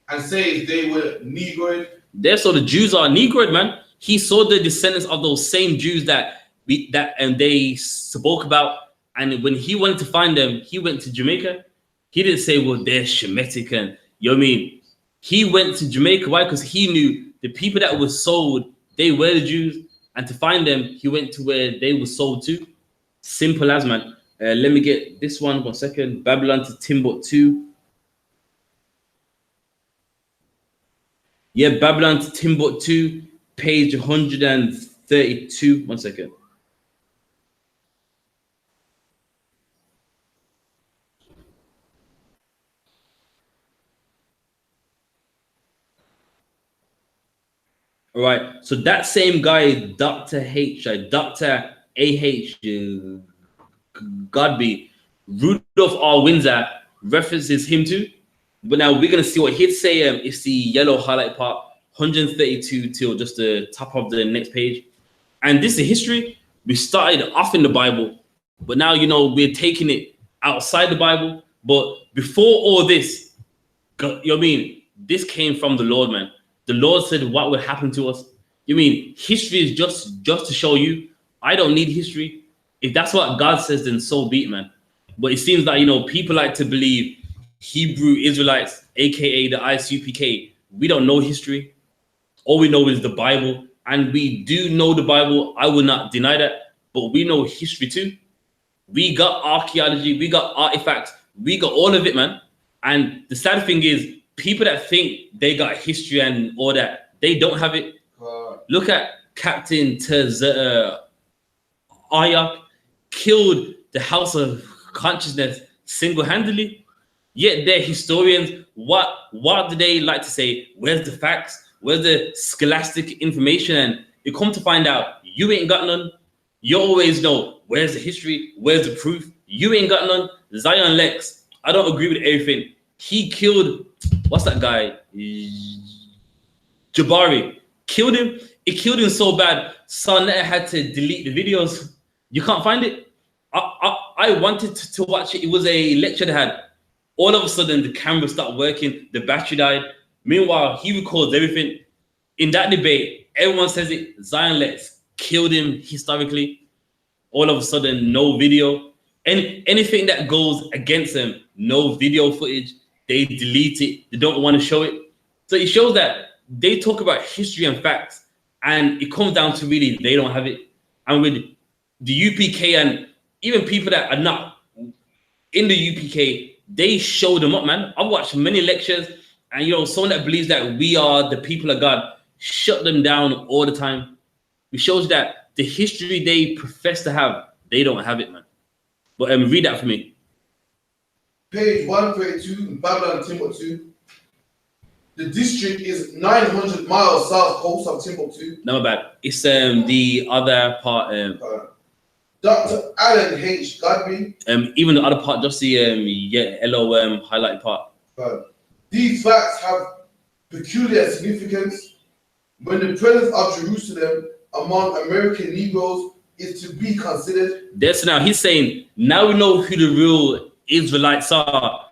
and says they were Negroid. There, so the Jews are Negroid, man. He saw the descendants of those same Jews that they spoke about, and when he wanted to find them, he went to Jamaica. He didn't say, well, they're Shemitic, and you know what I mean? He went to Jamaica. Why? Because he knew the people that were sold, they were the Jews, and to find them, he went to where they were sold to. Simple as, man. Let me get this one second. Babylon to Timbuktu. Yeah, Babylon to Timbuktu, page 132. 1 second. All right, so that same guy, Dr. A.H. Godby, Rudolph R. Windsor, references him too. But now we're going to see what he'd say. It's the yellow highlight part, 132 till just the top of the next page. And this is history. We started off in the Bible, but now, you know, we're taking it outside the Bible. But before all this, you know what I mean? This came from the Lord, man. The Lord said what would happen to us. You mean history is just to show you I don't need history. If that's what God says, then so be it, man. But it seems like, you know, people like to believe Hebrew Israelites, aka the I.S.U.P.K. We don't know history. All we know is the Bible, and we do know the Bible. I will not deny that, but we know history too. We got archaeology, we got artifacts, we got all of it, man. And the sad thing is, people that think they got history and all that, they don't have it. Look at Captain I.S.U.P.K killed the House of Consciousness single-handedly. Yet they're historians. What do they like to say? Where's the facts? Where's the scholastic information? And you come to find out you ain't got none. You always know where's the history, where's the proof. You ain't got none. Zion Lex, I don't agree with everything. He killed, what's that guy? Jabari. Killed him. It killed him so bad, Sonetta had to delete the videos. You can't find it. I wanted to watch it. It was a lecture they had. All of a sudden, the camera stopped working. The battery died. Meanwhile, he records everything. In that debate, everyone says it. Zion Lex killed him historically. All of a sudden, no video. And anything that goes against them, no video footage. They delete it. They don't want to show it. So it shows that they talk about history and facts, and it comes down to really they don't have it. And with the UPK and even people that are not in the UPK, they show them up, man. I've watched many lectures, and you know, someone that believes that we are the people of God, shut them down all the time. It shows that the history they profess to have, they don't have it, man. But read that for me. Page 132, Babylon, Timbuktu. The district is 900 miles south coast of Timbuktu. No, bad. It's the other part. Dr. Alan H. Godby. Even the other part, just the yellow highlighted part. These facts have peculiar significance when the presence of Jerusalem among American Negroes is to be considered. That's now he's saying, now we know who the real Israelites are.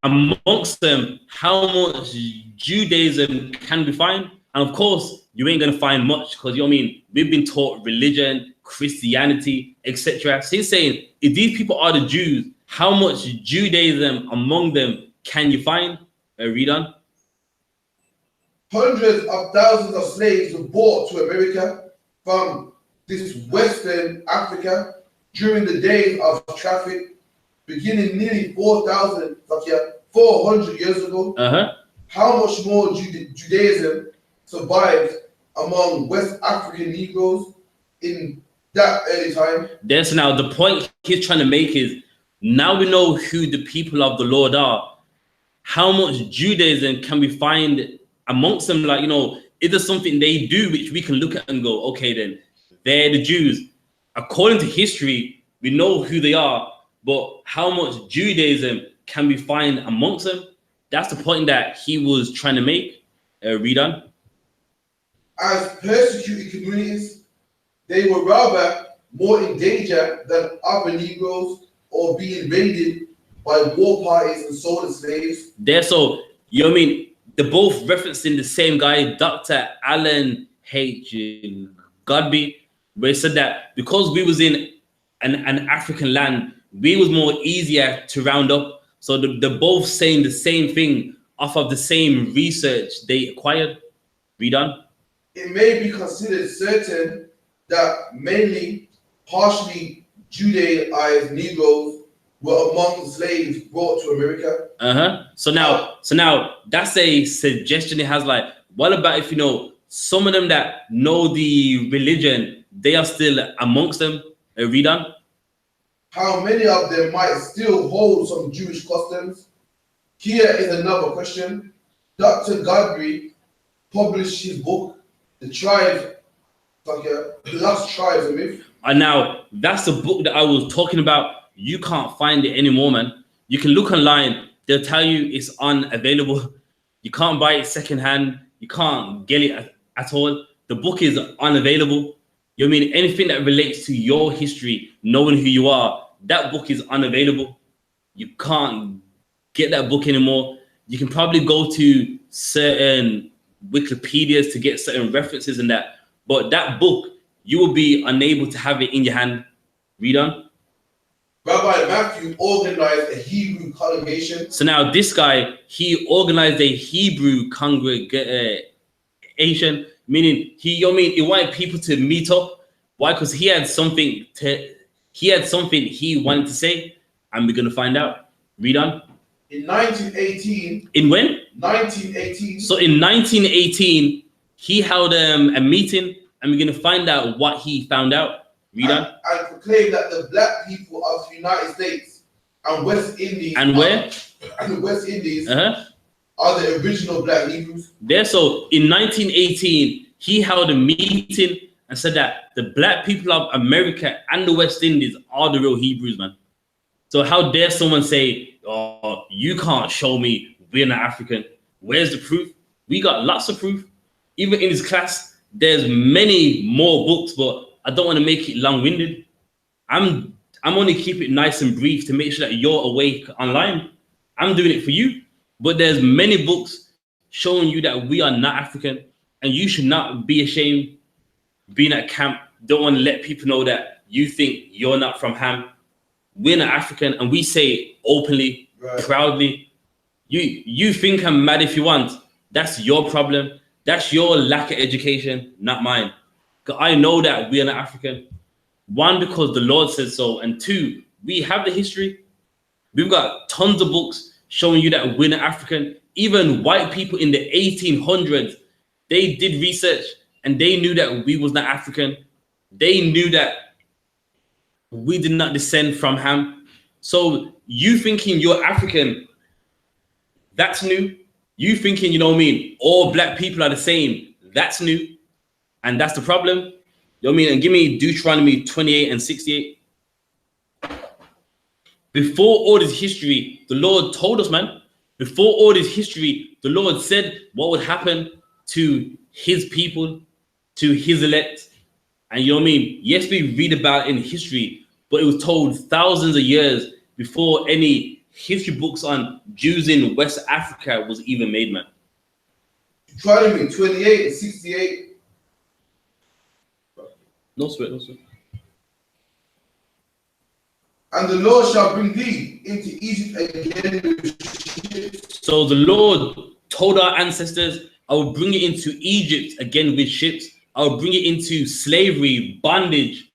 Amongst them, how much Judaism can we find? And of course, you ain't gonna find much, because you know what I mean, we've been taught religion, Christianity, etc. So he's saying, if these people are the Jews, how much Judaism among them can you find? Read on. Hundreds of thousands of slaves were brought to America from this Western Africa during the days of traffic, beginning nearly 400 years ago. How much more Judaism survived among West African Negroes in that early time? That's now the point he's trying to make is, now we know who the people of the Lord are. How much Judaism can we find amongst them? Like, you know, is there something they do which we can look at and go, okay, then they're the Jews. According to history, we know who they are, but how much Judaism can we find amongst them? That's the point that he was trying to make. Read on. As persecuted communities, they were rather more in danger than other Negroes, or being raided by war parties and sold as slaves. There, so you know what I mean? They're both referencing the same guy, Dr. Alan H. Godby, where he said that because we was in an African land, we was more easier to round up. So they're both saying the same thing off of the same research they acquired. Read on. It may be considered certain that mainly, partially Judaized Negroes were among the slaves brought to America. So now that's a suggestion it has. Like, what about if you know some of them that know the religion, they are still amongst them? Read on. How many of them might still hold some Jewish customs? Here is another question. Dr. Godby published his book, The Tribes, Lost Tribes of Myth. And now that's the book that I was talking about. You can't find it anymore, man. You can look online. They'll tell you it's unavailable. You can't buy it secondhand. You can't get it at all. The book is unavailable. You know what I mean? Anything that relates to your history, knowing who you are, that book is unavailable. You can't get that book anymore. You can probably go to certain Wikipedias to get certain references and that. But that book, you will be unable to have it in your hand. Read on. Rabbi Matthew organized a Hebrew congregation. So now this guy, he organized a Hebrew congregation, meaning he wanted people to meet up. Why? Because he had something he wanted to say, and we're gonna find out. Read on. In 1918. In when? 1918. So in 1918, he held a meeting, and we're gonna find out what he found out. Read on. And proclaimed that the black people of the United States and West Indies and where? And the West Indies are the original black Hebrews. There, so in 1918, he held a meeting and said that the black people of America and the West Indies are the real Hebrews, man. So how dare someone say, oh, you can't show me we're not African? Where's the proof? We got lots of proof. Even in this class, there's many more books, but I don't want to make it long-winded. I'm only keep it nice and brief to make sure that you're awake online. I'm doing it for you. But there's many books showing you that we are not African, and you should not be ashamed being at camp. Don't want to let people know that you think you're not from Ham. We're not African, and we say it openly, proudly. You think I'm mad if you want. That's your problem. That's your lack of education, not mine. Because I know that we are not African. One, because the Lord says so, and two, We have the history. We've got tons of books showing you that we're not African. Even white people in the 1800s, they did research and they knew that we was not African. They knew that we did not descend from Ham. So you thinking you're African, that's new. You thinking, you know what I mean, all black people are the same, that's new. And that's the problem. You know what I mean? And give me Deuteronomy 28 and 68. Before all this history, the Lord told us, man. Before all this history, the Lord said what would happen to his people, to his elect. And you know what I mean? Yes, we read about it in history, but it was told thousands of years before any history books on Jews in West Africa was even made, man. Deuteronomy 28 and 68. No sweat, no sweat. And the Lord shall bring thee into Egypt again with ships. So the Lord told our ancestors, I will bring it into Egypt again with ships. I will bring it into slavery, bondage,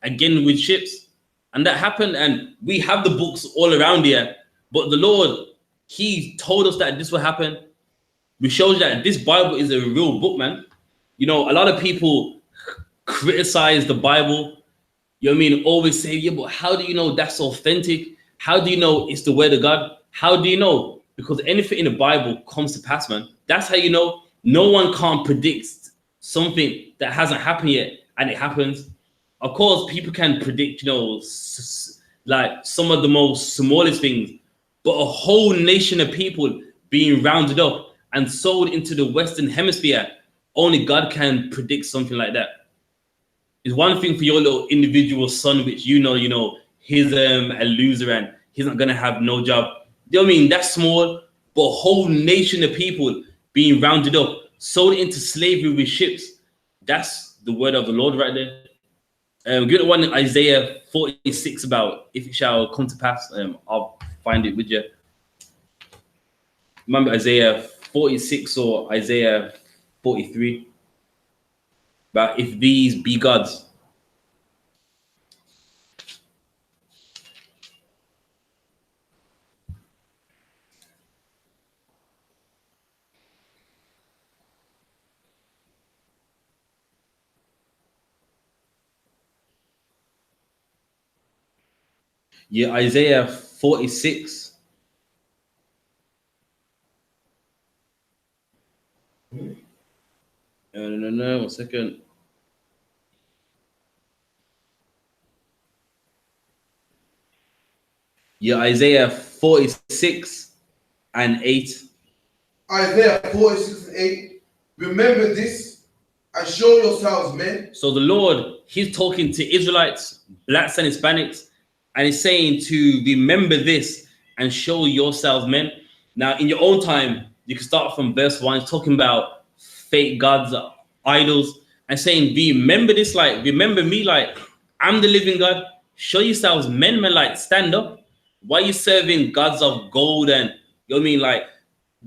again with ships. And that happened, and we have the books all around here. But the Lord, he told us that this will happen. We showed you that this Bible is a real book, man. You know, a lot of people criticize the Bible. You know what I mean? Always say, yeah, but how do you know that's authentic? How do you know it's the word of God? How do you know? Because anything in the Bible comes to pass, man. That's how you know. No one can predict something that hasn't happened yet, and it happens. Of course, people can predict, you know, like some of the most smallest things, but a whole nation of people being rounded up and sold into the Western Hemisphere, only God can predict something like that. It's one thing for your little individual son, which you know, he's a loser and he's not gonna have no job. You know what I mean? That's small, but a whole nation of people being rounded up, sold into slavery with ships. That's the word of the Lord right there. Give it one in Isaiah 46 about if it shall come to pass. I'll find it with you. Remember Isaiah 46 or Isaiah 43. But if these be gods. Yeah, Isaiah 46. No, 1 second. Yeah, Isaiah 46 and 8. Isaiah 46 and 8. Remember this and show yourselves men. So the Lord, he's talking to Israelites, blacks and Hispanics, and he's saying to remember this and show yourselves men. Now, in your own time, you can start from verse 1, it's talking about fake gods, idols, and saying, remember this, like, remember me, like, I'm the living God. Show yourselves men, like, stand up. Why are you serving gods of gold and, you know what I mean, like,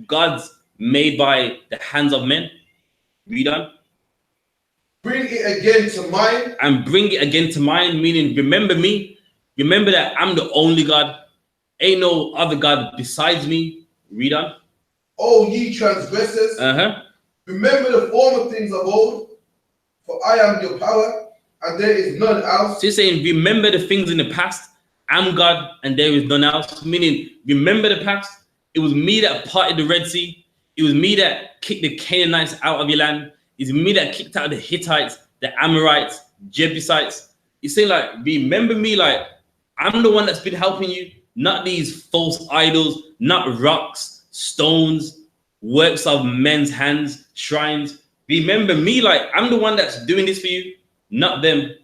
gods made by the hands of men? Read on. Bring it again to mind. And bring it again to mind, meaning remember me. Remember that I'm the only God. Ain't no other God besides me. Read on. O ye transgressors. Remember the former things of old, for I am your power, and there is none else. So he's saying, remember the things in the past. I'm God, and there is none else. Meaning, remember the past. It was me that parted the Red Sea. It was me that kicked the Canaanites out of your land. It's me that kicked out the Hittites, the Amorites, Jebusites. He's saying, like, remember me, like, I'm the one that's been helping you, not these false idols, not rocks, stones, works of men's hands, shrines. Remember me, like, I'm the one that's doing this for you, not them.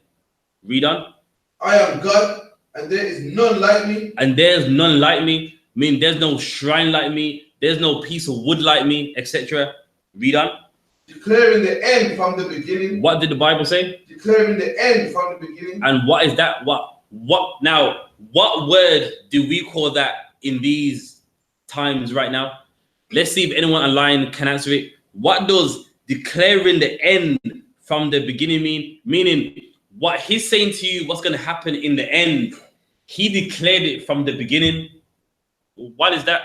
Read on. I am God, and there is none like me. And there's none like me. I mean, there's no shrine like me. There's no piece of wood like me, etc. Read on. Declaring the end from the beginning. What did the Bible say? Declaring the end from the beginning. And what is that? What now? What word do we call that in these times right now? Let's see if anyone online can answer it. What does declaring the end from the beginning mean? Meaning what he's saying to you, what's going to happen in the end. He declared it from the beginning. What is that?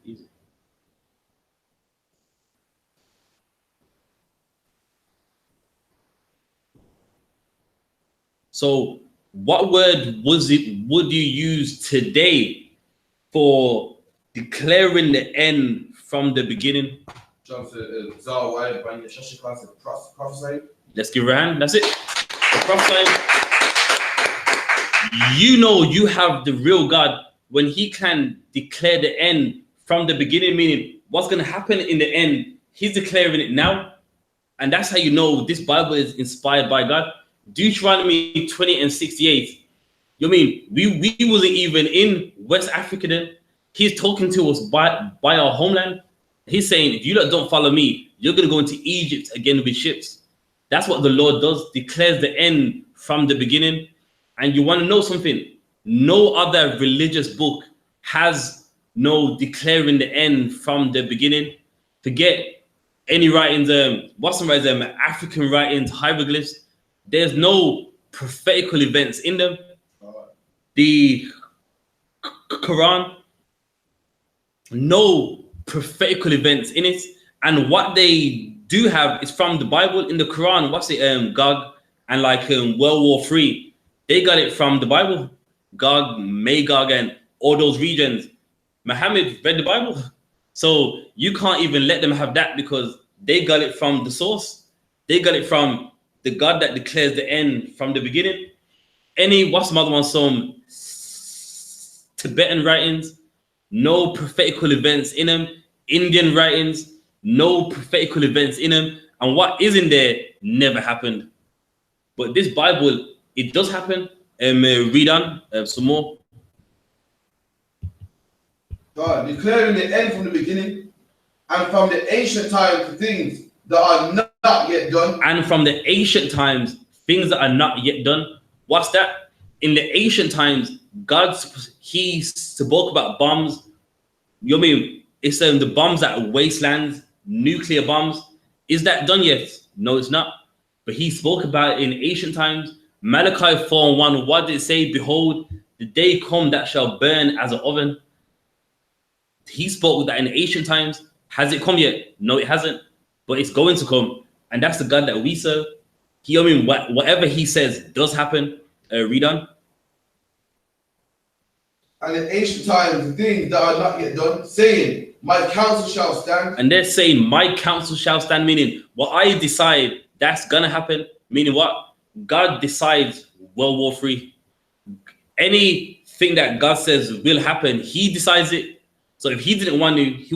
Easy. So what word would you use today for declaring the end from the beginning? Let's give her a hand. That's it. The prophesying. You know you have the real God when he can declare the end from the beginning, meaning what's going to happen in the end. He's declaring it now. And that's how you know this Bible is inspired by God. Deuteronomy 20:68. You mean we wasn't even in West Africa then? He's talking to us by our homeland. He's saying, if you don't follow me, you're going to go into Egypt again with ships. That's what the Lord does, declares the end from the beginning. And you want to know something? No other religious book has no declaring the end from the beginning. Forget any writings, African writings, hieroglyphs. There's no prophetical events in them. The Quran, no prophetical events in it. And what they do have is from the Bible. In the Quran, what's it? Gog and World War III. They got it from the Bible. Gog, Magog, and all those regions. Muhammad read the Bible. So you can't even let them have that because they got it from the source. They got it from the God that declares the end from the beginning. What's some other one? Some Tibetan writings, no prophetical events in them. Indian writings, no prophetical events in them. And what is in there never happened. But this Bible, it does happen. Read on some more. God, declaring the end from the beginning, and from the ancient times things that are not yet done. And from the ancient times, things that are not yet done. What's that? In the ancient times, he spoke about bombs. You know what I mean? It's the bombs at wastelands, nuclear bombs. Is that done yet? No, it's not. But he spoke about it in ancient times. Malachi 4:1, what did it say? Behold, the day come that shall burn as an oven. He spoke that in ancient times. Has it come yet? No, it hasn't. But it's going to come. And that's the God that we serve. Whatever he says does happen. Read on. And in ancient times, the things that are not yet done, saying, my counsel shall stand. And they're saying, my counsel shall stand, meaning what I decide, that's going to happen. Meaning what? God decides World War III. Anything that God says will happen, he decides it. So if he didn't want to, he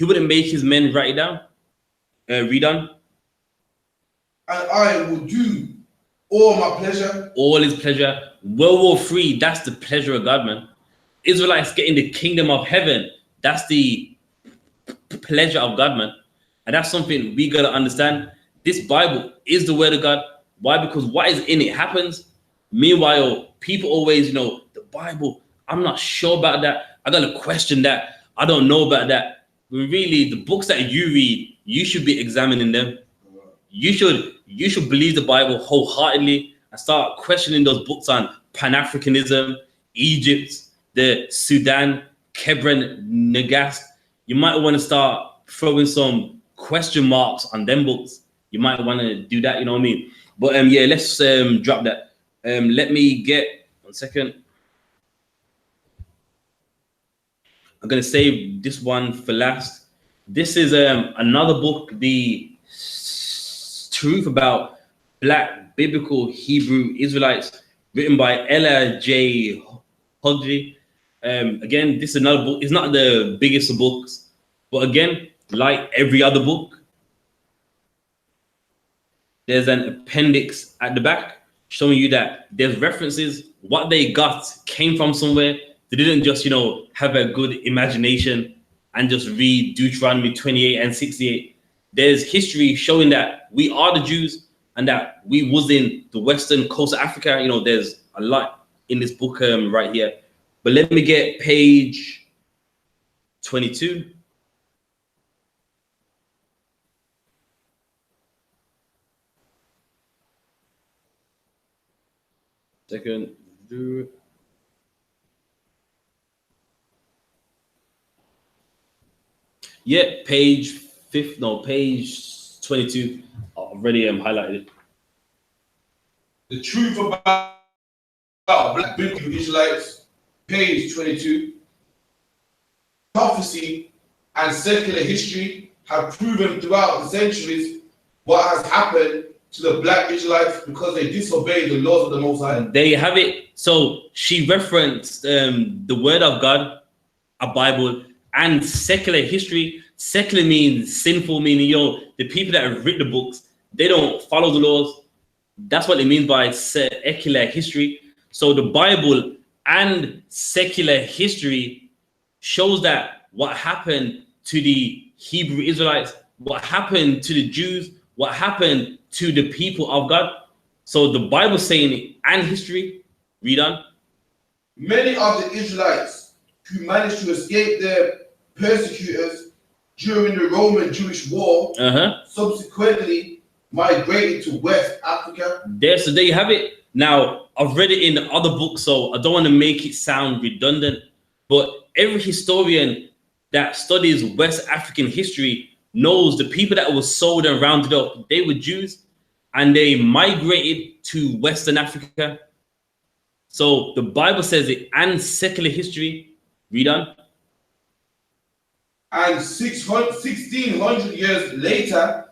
wouldn't make his men write it down. Read on. And I will do all my pleasure. All his pleasure. World War III, that's the pleasure of God, man. Israelites getting the kingdom of heaven. That's the pleasure of God, man. And that's something we got to understand. This Bible is the word of God. Why? Because what is in it happens. Meanwhile, people always, the Bible, I'm not sure about that. I got to question that. I don't know about that. When really, the books that you read, you should be examining them. You should believe the Bible wholeheartedly and start questioning those books on Pan-Africanism, Egypt, the Sudan, Kebron, Nagast. You might want to start throwing some question marks on them books. You might want to do that, you know what I mean? But yeah, let's drop that. Let me get 1 second. I'm gonna save this one for last. This is another book, The Truth About Black Biblical Hebrew Israelites, written by Ella J. Huggy. Again, this is another book. It's not the biggest of books, but again, like every other book, there's an appendix at the back showing you that there's references. What they got came from somewhere. They didn't just, have a good imagination and just read Deuteronomy 28 and 68. There's history showing that we are the Jews. and that we was in the western coast of Africa. You know, there's a lot in this book right here. But let me get page 22. Second. Yeah, page 22. Already highlighted it. The truth about black biblical Israelites, page 22. Prophecy and secular history have proven throughout the centuries what has happened to the black Israelites because they disobeyed the laws of the Most High. There you have it. So she referenced the Word of God, a Bible, and secular history. Secular means sinful, meaning, the people that have written the books, they don't follow the laws. That's what it means by secular history. So the Bible and secular history shows that what happened to the Hebrew Israelites, what happened to the Jews, what happened to the people of God. So the Bible saying it and history. Read on. Many of the Israelites who managed to escape their persecutors during the Roman-Jewish War subsequently migrated to West Africa. So there you have it. Now, I've read it in the other books, so I don't want to make it sound redundant, but every historian that studies West African history knows the people that were sold and rounded up, they were Jews, and they migrated to Western Africa. So the Bible says it, and secular history. Read on. And 1600 years later,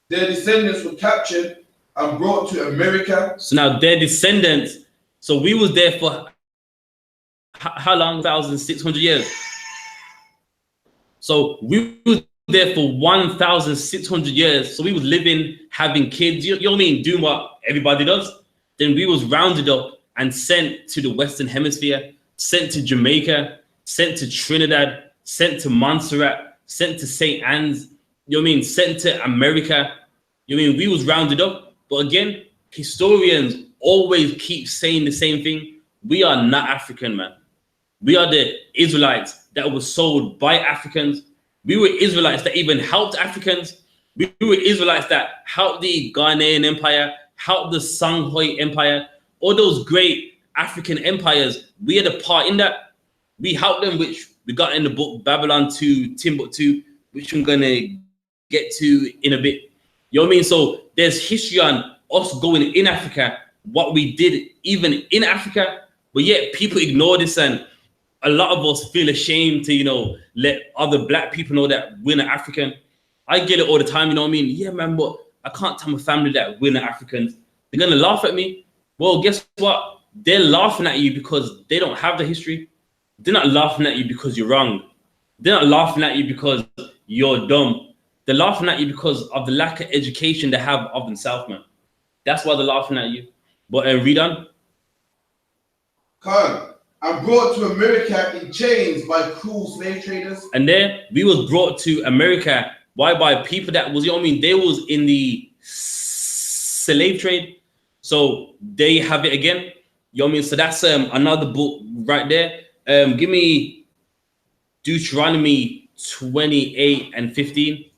their descendants were captured and brought to America. So now their descendants, so we was there for how long? 1,600 years. So we was there for 1,600 years. So we was living, having kids, you know what I mean, doing what everybody does. Then we was rounded up and sent to the Western Hemisphere, sent to Jamaica, sent to Trinidad, sent to Montserrat, sent to St. Anne's, you know what I mean, sent to America. You know what I mean, we was rounded up. But again, historians always keep saying the same thing. We are not African, man. We are the Israelites that were sold by Africans. We were Israelites that even helped Africans. We were Israelites that helped the Ghanaian Empire, helped the Songhai Empire, all those great African empires. We had a part in that. We helped them, which we got in the book Babylon to Timbuktu, which I'm going to get to in a bit. You know what I mean? So there's history on us going in Africa, what we did even in Africa, but yet people ignore this, and a lot of us feel ashamed to, let other black people know that we're not African. I get it all the time, you know what I mean? Yeah, man, but I can't tell my family that we're not Africans. They're going to laugh at me. Well, guess what? They're laughing at you because they don't have the history. They're not laughing at you because you're wrong. They're not laughing at you because you're dumb. They're laughing at you because of the lack of education they have of themselves, man. That's why they're laughing at you. But read on. Khan, and brought to America in chains by cruel slave traders. And there we was brought to America. Why? By people that was, you know what I mean? They was in the slave trade. So they have it again. You know what I mean? So that's another book right there. Give me Deuteronomy 28 and 15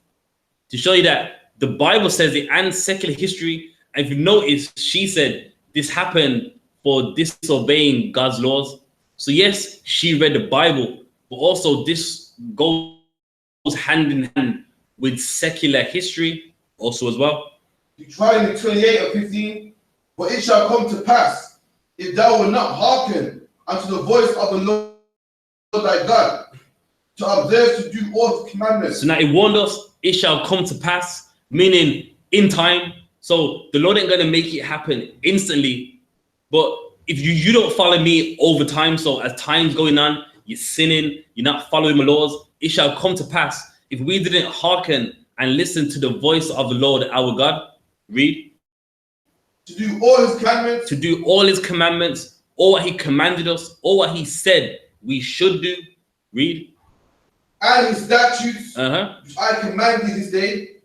to show you that the Bible says it and secular history. And if you notice, she said this happened for disobeying God's laws. So yes, she read the Bible, but also this goes hand in hand with secular history also as well. Deuteronomy 28 and 15. But it shall come to pass, if thou wilt not hearken unto the voice of the Lord thy God, to observe to do all his commandments. So now it warned us, it shall come to pass, meaning in time. So the Lord ain't going to make it happen instantly. But if you don't follow me over time, so as time's going on, you're sinning, you're not following my laws, it shall come to pass. If we didn't hearken and listen to the voice of the Lord our God, read. To do all his commandments. To do all his commandments, all what he commanded us, all what he said we should do. Read. And his statutes, which I command thee this day,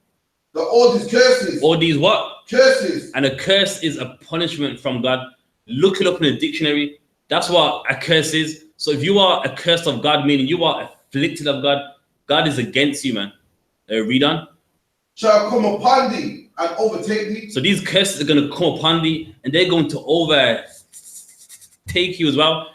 all these curses. All these what? Curses. And a curse is a punishment from God. Look it up in the dictionary. That's what a curse is. So if you are a curse of God, meaning you are afflicted of God, God is against you, man. Read on. Shall come upon thee and overtake thee. So these curses are going to come upon thee, and they're going to overtake you as well.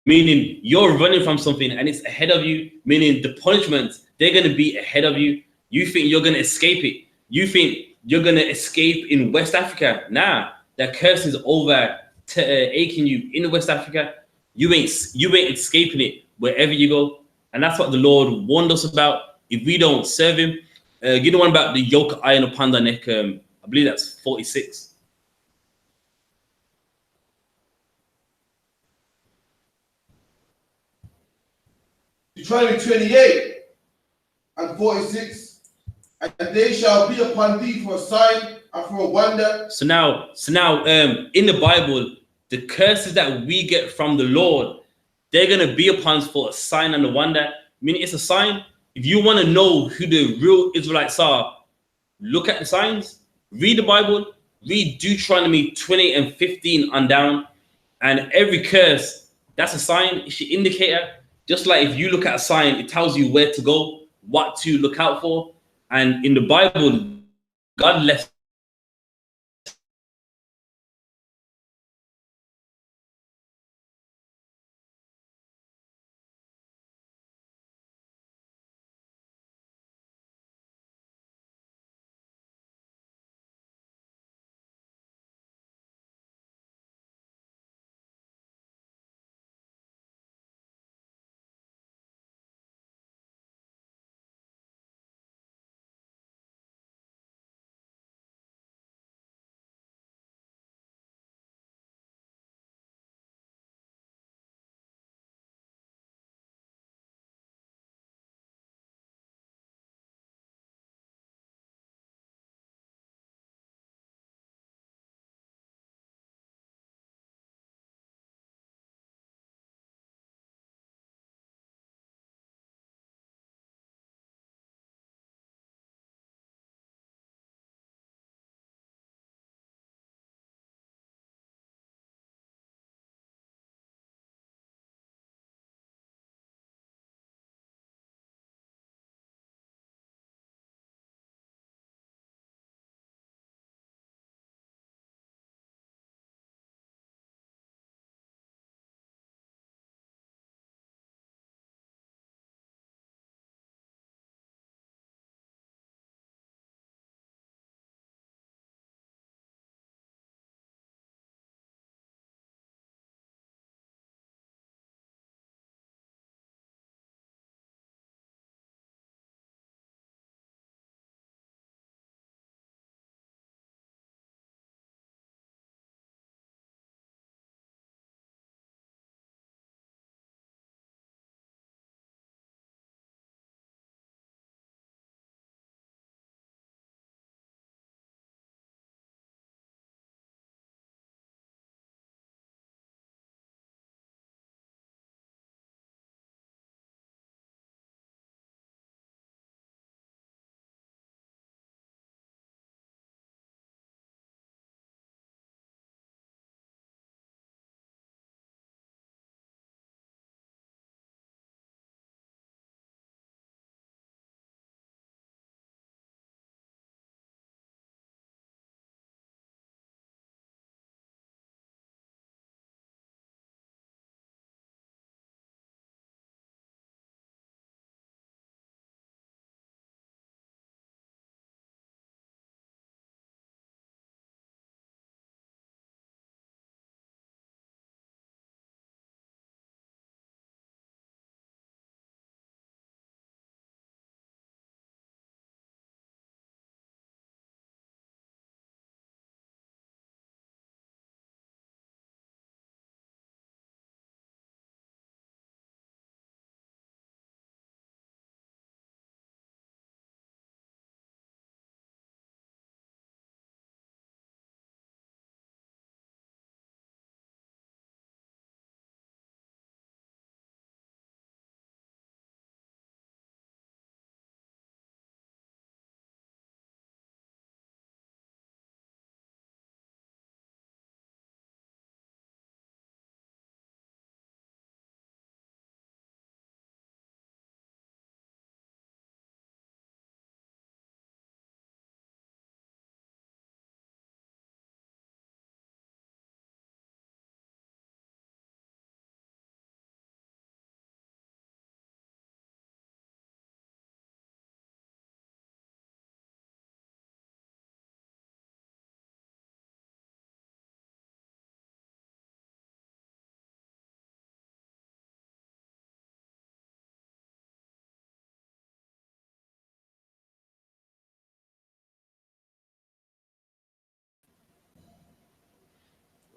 Meaning you're running from something and it's ahead of you. Meaning the punishments, they're going to be ahead of you. You think you're going to escape it. You think you're going to escape in West Africa. Nah, that curse is overtaking you in West Africa. You ain't escaping it wherever you go. And that's what the Lord warned us about. If we don't serve him, give the one about the yoke of iron upon the neck. I believe that's 46. Deuteronomy 28 and 46. And they shall be upon thee for a sign and for a wonder. So now, in the Bible, the curses that we get from the Lord, they're gonna be upon us for a sign and a wonder. Meaning, it's a sign. If you want to know who the real Israelites are, look at the signs. Read the Bible. Read Deuteronomy 20 and 15 on down. And every curse, that's a sign. It's your indicator. Just like if you look at a sign, it tells you where to go, what to look out for. And in the Bible, God left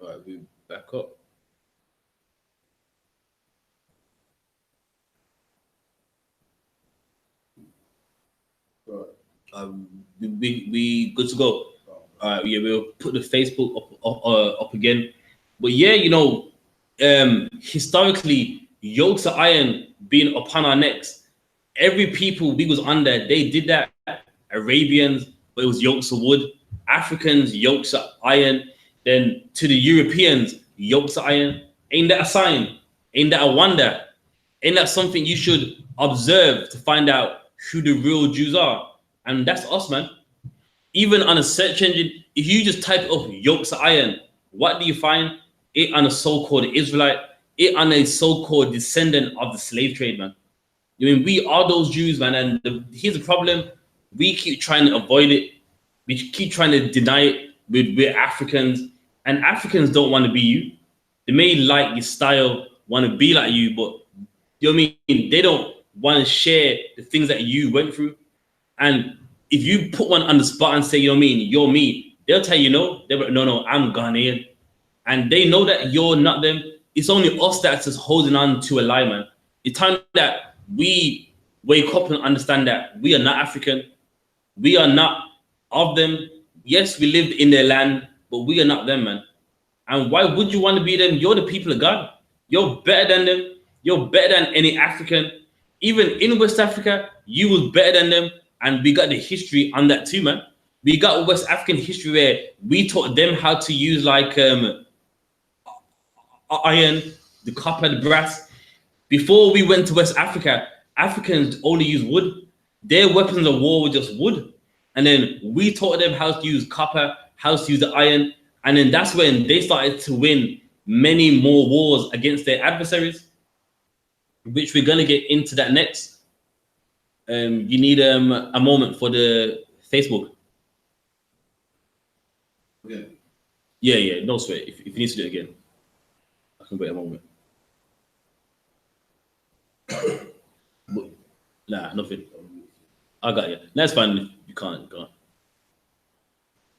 All right, we back up. We good to go. Yeah, we'll put the Facebook up again. But yeah, you know, historically, yokes of iron being upon our necks. Every people we was under, they did that. Arabians, but it was yokes of wood. Africans, yokes of iron. Then to the Europeans, yokes of iron. Ain't that a sign? Ain't that a wonder? Ain't that something you should observe to find out who the real Jews are? And that's us, man. Even on a search engine, if you just type up yokes of iron, what do you find? It on a so-called Israelite, it on a so-called descendant of the slave trade, man. I mean, we are those Jews, man. And here's the problem. We keep trying to avoid it. We keep trying to deny it. We're Africans. And Africans don't want to be you. They may like your style, want to be like you, but you know what I mean? They don't want to share the things that you went through. And if you put one on the spot and say, you know what I mean, you're me, they'll tell you no. They'll be like, no, I'm Ghanaian. And they know that you're not them. It's only us that's just holding on to a lie, man. It's time that we wake up and understand that we are not African. We are not of them. Yes, we lived in their land, but we are not them, man. And why would you want to be them? You're the people of God. You're better than them. You're better than any African. Even in West Africa, you was better than them. And we got the history on that too, man. We got West African history where we taught them how to use like iron, the copper, the brass. Before we went to West Africa, Africans only used wood. Their weapons of war were just wood. And then we taught them how to use copper, how to use the iron. And then that's when they started to win many more wars against their adversaries, which we're going to get into that next. You need a moment for the Facebook. Yeah, no sweat. If you need to do it again, I can wait a moment. But, nah, nothing. I got you. That's fine if you can't. Go on.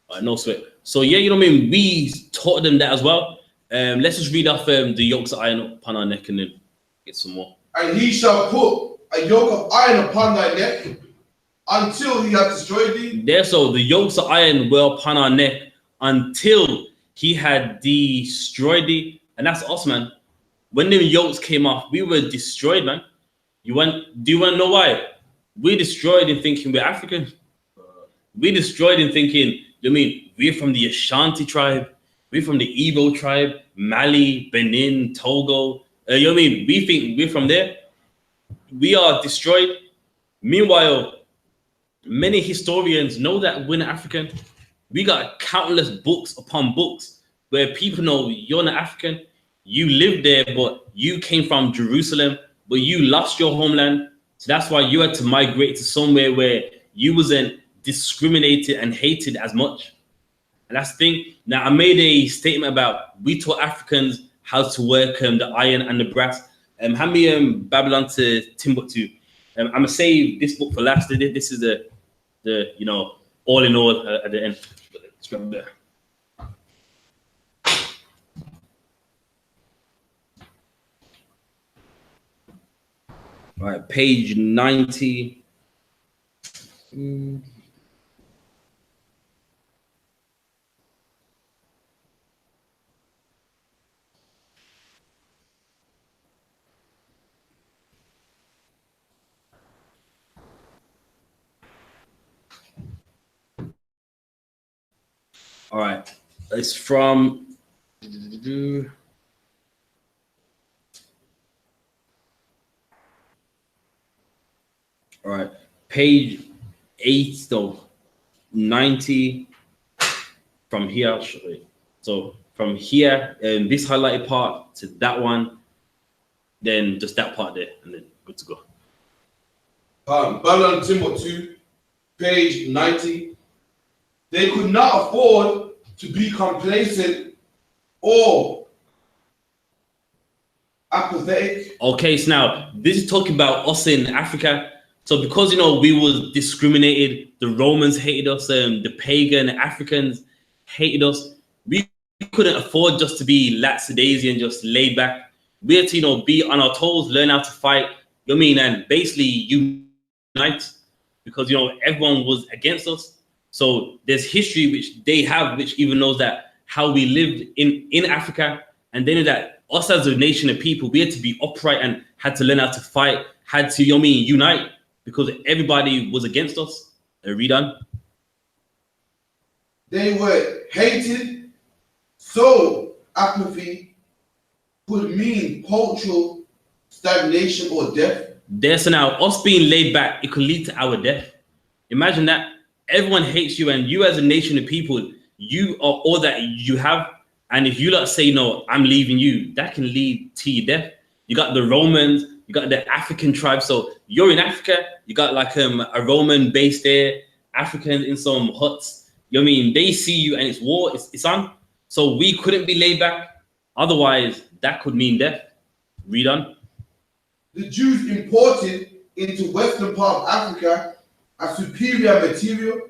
All right, no sweat. So yeah, you know what I mean? We taught them that as well. Let's just read off the yokes of iron upon our neck and then get some more. And he shall put a yoke of iron upon thy neck until he hath destroyed thee. There, so the yokes of iron were upon our neck until he had destroyed thee. And that's us, man. When the yokes came off, we were destroyed, man. Do you want to know why? We're destroyed in thinking we're African. We're destroyed in thinking, you know what I mean, we're from the Ashanti tribe. We're from the Igbo tribe, Mali, Benin, Togo. You know what I mean? We think we're from there. We are destroyed. Meanwhile, many historians know that we're not African. We got countless books upon books where people know you're not African. You lived there, but you came from Jerusalem, but you lost your homeland. So that's why you had to migrate to somewhere where you wasn't discriminated and hated as much. And that's the thing. Now, I made a statement about we taught Africans how to work the iron and the brass. Hand me Babylon to Timbuktu. I'm gonna save this book for last. This is the you know, all in all at the end. Let's grab there. All right, page 90. All right, it's from all right, page 8 though, 90 from here. I'll show you. So from here, this highlighted part to that one, then just that part there, and then good to go. Babylon Timbuktu, page 90. They could not afford to be complacent or apathetic. Okay, so now this is talking about us in Africa. So because, you know, we was discriminated, the Romans hated us, the pagan Africans hated us. We couldn't afford just to be lackadaisy and just laid back. We had to, be on our toes, learn how to fight. You know what I mean? And basically unite, because everyone was against us. So there's history which they have, which even knows that how we lived in Africa, and they know that us as a nation of people, we had to be upright and had to learn how to fight, had to, unite, because everybody was against us. Read on. They were hated, so apathy could mean cultural stagnation or death. So now us being laid back, it could lead to our death. Imagine that. Everyone hates you, and you as a nation of people, you are all that you have. And if you say, no, I'm leaving you, that can lead to your death. You got the Romans, you got the African tribes. So you're in Africa, you got like a Roman base there, Africans in some huts. You know what I mean? They see you and it's war, it's on. So we couldn't be laid back. Otherwise, that could mean death. Read on. The Jews imported into Western part of Africa a superior material,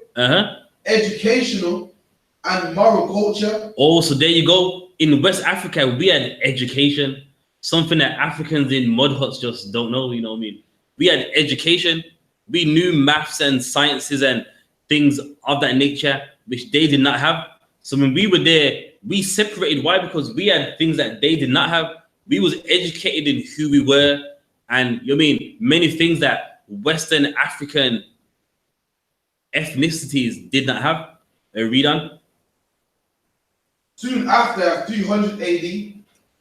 educational, and moral culture. Oh, so there you go. In West Africa, we had education, something that Africans in mud huts just don't know, you know what I mean? We had education. We knew maths and sciences and things of that nature, which they did not have. So when we were there, we separated. Why? Because we had things that they did not have. We was educated in who we were, and you know what I mean, many things that Western African ethnicities did not have. Read on. Soon after 300 AD,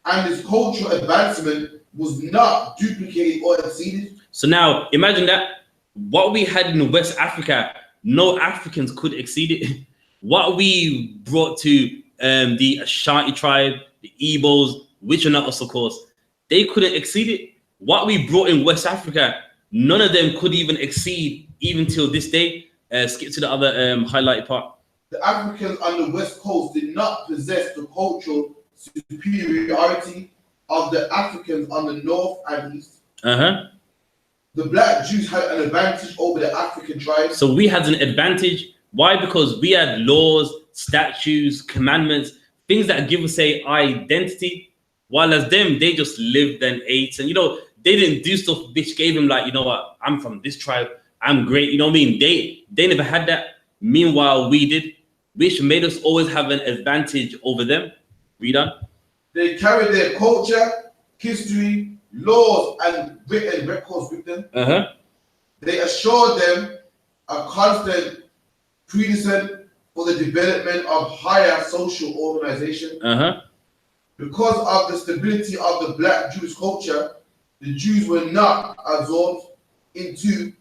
and this cultural advancement was not duplicated or exceeded. So now imagine that what we had in West Africa, no Africans could exceed it. What we brought to the Ashanti tribe, the Igbos, which are not us, of course, they couldn't exceed it. What we brought in West Africa, none of them could even exceed, even till this day. Skip to the other highlighted part. The Africans on the West Coast did not possess the cultural superiority of the Africans on the North and East. The Black Jews had an advantage over the African tribes. So we had an advantage. Why? Because we had laws, statutes, commandments, things that give us a identity. While as them, they just lived and ate. And, they didn't do stuff which gave them like, you know what, I'm from this tribe, I'm great. You know what I mean? They never had that. Meanwhile, we did, which made us always have an advantage over them. Read on. They carried their culture, history, laws, and written records with them. They assured them a constant precedent for the development of higher social organization. Because of the stability of the Black Jewish culture, the Jews were not absorbed into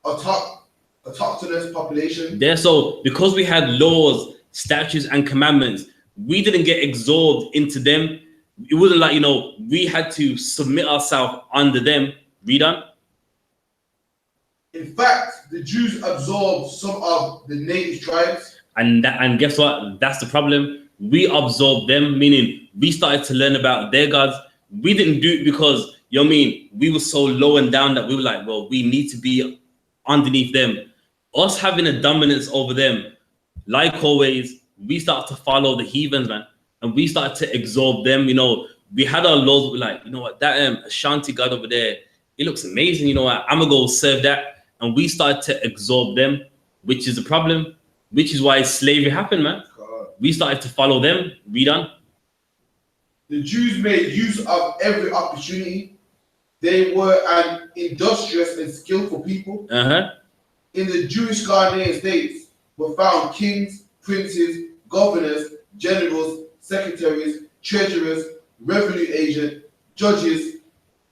autochthonous population. So because we had laws, statutes, and commandments, we didn't get absorbed into them. It wasn't like, we had to submit ourselves under them. Read on. In fact, the Jews absorbed some of the native tribes. And guess what? That's the problem. We absorbed them, meaning we started to learn about their gods. We didn't do it because, you know what I mean, we were so low and down that we were like, well, we need to be underneath them. Us having a dominance over them, like always, we start to follow the heathens, man. And we started to absorb them. We had our laws. We're like, you know what, that Ashanti god over there, it looks amazing. You know what, I'm gonna go serve that. And we started to absorb them, which is a problem, which is why slavery happened, man. We started to follow them. Read on. The Jews made use of every opportunity. They were an industrious and skillful people. In the Jewish Ghanaian states were found kings, princes, governors, generals, secretaries, treasurers, revenue agents, judges,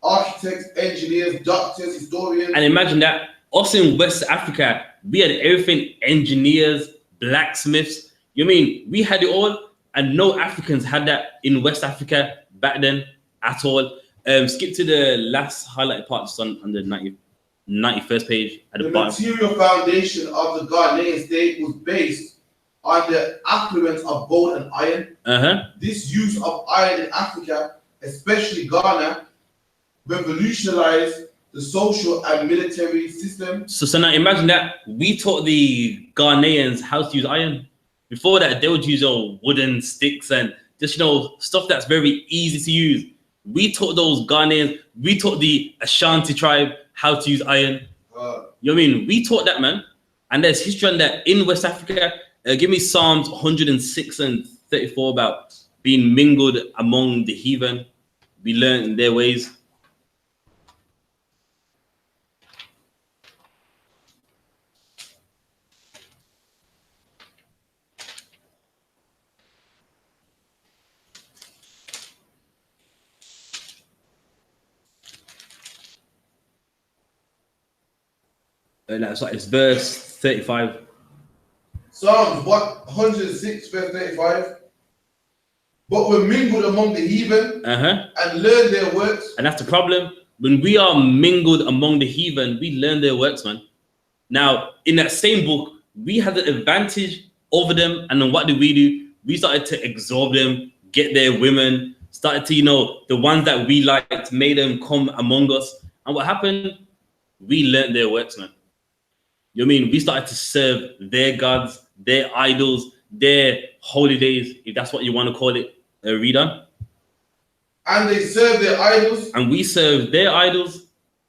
architects, engineers, doctors, historians. And imagine that, us in West Africa, we had everything, engineers, blacksmiths. You know what I mean? We had it all, and no Africans had that in West Africa back then at all. Skip to the last highlighted part, just on the 91st page at the bottom. The material foundation of the Ghanaian state was based on the affluence of gold and iron. This use of iron in Africa, especially Ghana, revolutionized the social and military system. So now imagine that we taught the Ghanaians how to use iron. Before that, they would use wooden sticks and just stuff that's very easy to use. We taught those Ghanaians, we taught the Ashanti tribe how to use iron. You know what I mean? We taught that, man. And there's history on that in West Africa. Give me Psalms 106 and 34 about being mingled among the heathen. We learned their ways. It's verse 35. Psalms 106, verse 35. But we're mingled among the heathen and learn their works. And that's the problem. When we are mingled among the heathen, we learn their works, man. Now, in that same book, we had the advantage over them. And then what did we do? We started to absorb them, get their women, started to, the ones that we liked, made them come among us. And what happened? We learned their works, man. You know what I mean? We started to serve their gods, their idols, their holy days, if that's what you want to call it. Read on. And they serve their idols. And we serve their idols.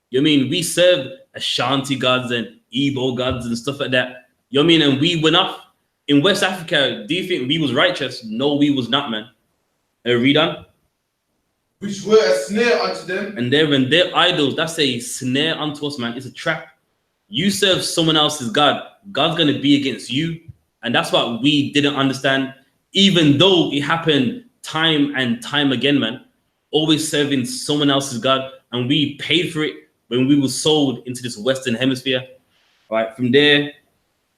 You know what I mean? We served Ashanti gods and Igbo gods and stuff like that. You know what I mean? And we went off. In West Africa, do you think we was righteous? No, we was not, man. Read on. Which were a snare unto them. And their idols, that's a snare unto us, man. It's a trap. You serve someone else's God, God's going to be against you. And that's what we didn't understand, even though it happened time and time again, man. Always serving someone else's God. And we paid for it when we were sold into this Western hemisphere. All right, from there,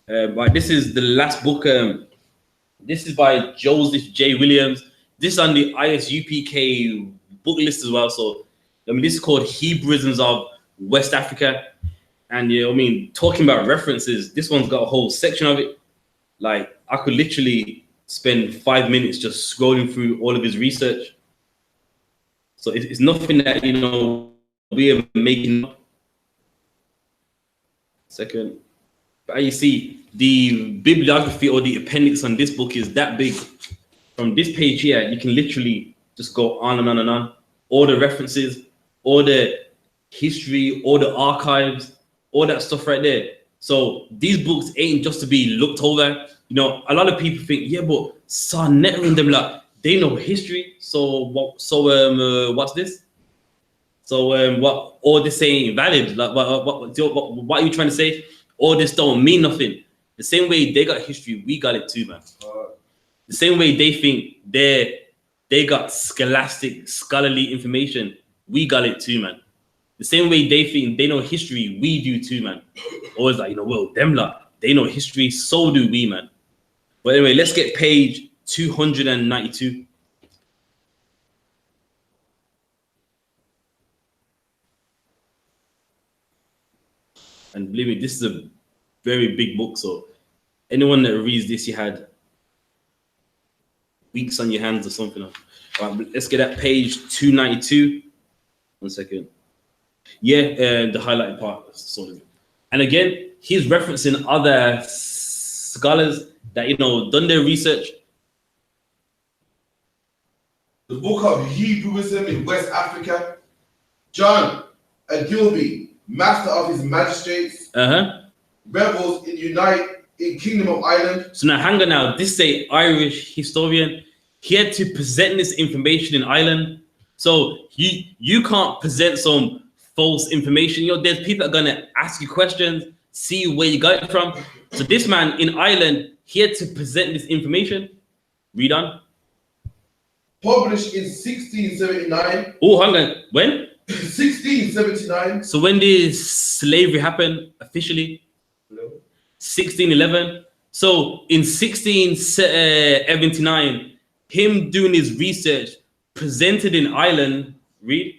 right, this is the last book. This is by Joseph J. Williams. This is on the I.S.U.P.K book list as well. So, this is called Hebrewisms of West Africa. And talking about references, this one's got a whole section of it. Like, I could literally spend 5 minutes just scrolling through all of his research. So it's nothing that we are making up. Second, but you see, the bibliography or the appendix on this book is that big. From this page here, you can literally just go on and on and on. All the references, all the history, all the archives, all that stuff right there. So these books ain't just to be looked over. A lot of people think, yeah, but Sarnetta and them, like, they know history. So what? So what's this? So what? All this ain't valid. Like, what are you trying to say? All this don't mean nothing. The same way they got history, we got it too, man. The same way they think they got scholarly information, we got it too, man. The same way they think they know history, we do too, man. Always like, well, them lot, they know history, so do we, man. But anyway, let's get page 292. And believe me, this is a very big book, so anyone that reads this, you had weeks on your hands or something. All right, let's get at page 292. 1 second. Yeah, the highlighted part. Sort of. And again, he's referencing other scholars that, done their research. The book of Hebrewism in West Africa. John Agilby, master of his magistrates. Rebels in Kingdom of Ireland. So now, hang on now. This is an Irish historian. He had to present this information in Ireland. So you can't present some false information. There's people that are gonna ask you questions, see where you got it from. So this man in Ireland, he had to present this information. Read on. Published in 1679. Oh, hang on. When? 1679. So when did slavery happen officially? 1611. So in 1679, him doing his research presented in Ireland. Read.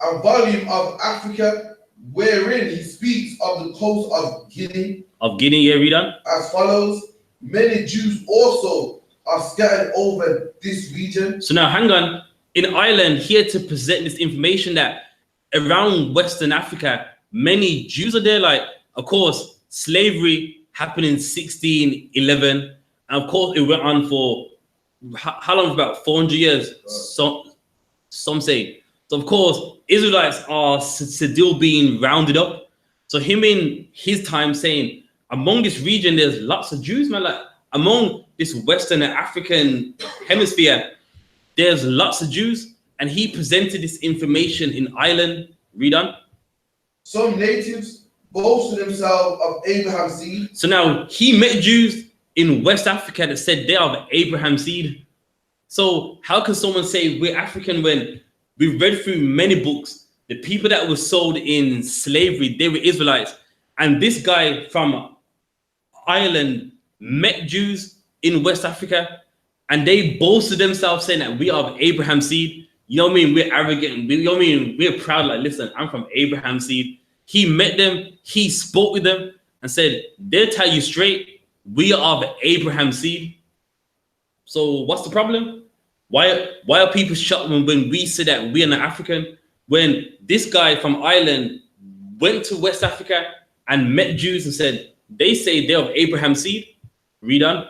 A volume of Africa wherein he speaks of the coast of Guinea. Of Guinea, yeah, read on. As follows: many Jews also are scattered over this region. So now, hang on. In Ireland, he had to present this information that around Western Africa, many Jews are there. Like, of course, slavery happened in 1611. And of course, it went on for how long? About 400 years. Some say. So of course, Israelites are still being rounded up. So him in his time saying, among this region, there's lots of Jews, man. Like among this Western and African hemisphere, there's lots of Jews. And he presented this information in Ireland. Read on. Some natives boasted themselves of Abraham's seed. So now he met Jews in West Africa that said they are of Abraham's seed. So how can someone say we're African when we've read through many books? The people that were sold in slavery, they were Israelites. And this guy from Ireland met Jews in West Africa, and they boasted themselves saying that we are of Abraham's seed. You know what I mean? We're arrogant. You know what I mean? We're proud. Like, listen, I'm from Abraham's seed. He met them. He spoke with them and said, they'll tell you straight, we are of Abraham's seed. So what's the problem? Why are people shocked when we say that we are not African? When this guy from Ireland went to West Africa and met Jews and said, they say they're of Abraham's seed. Read on.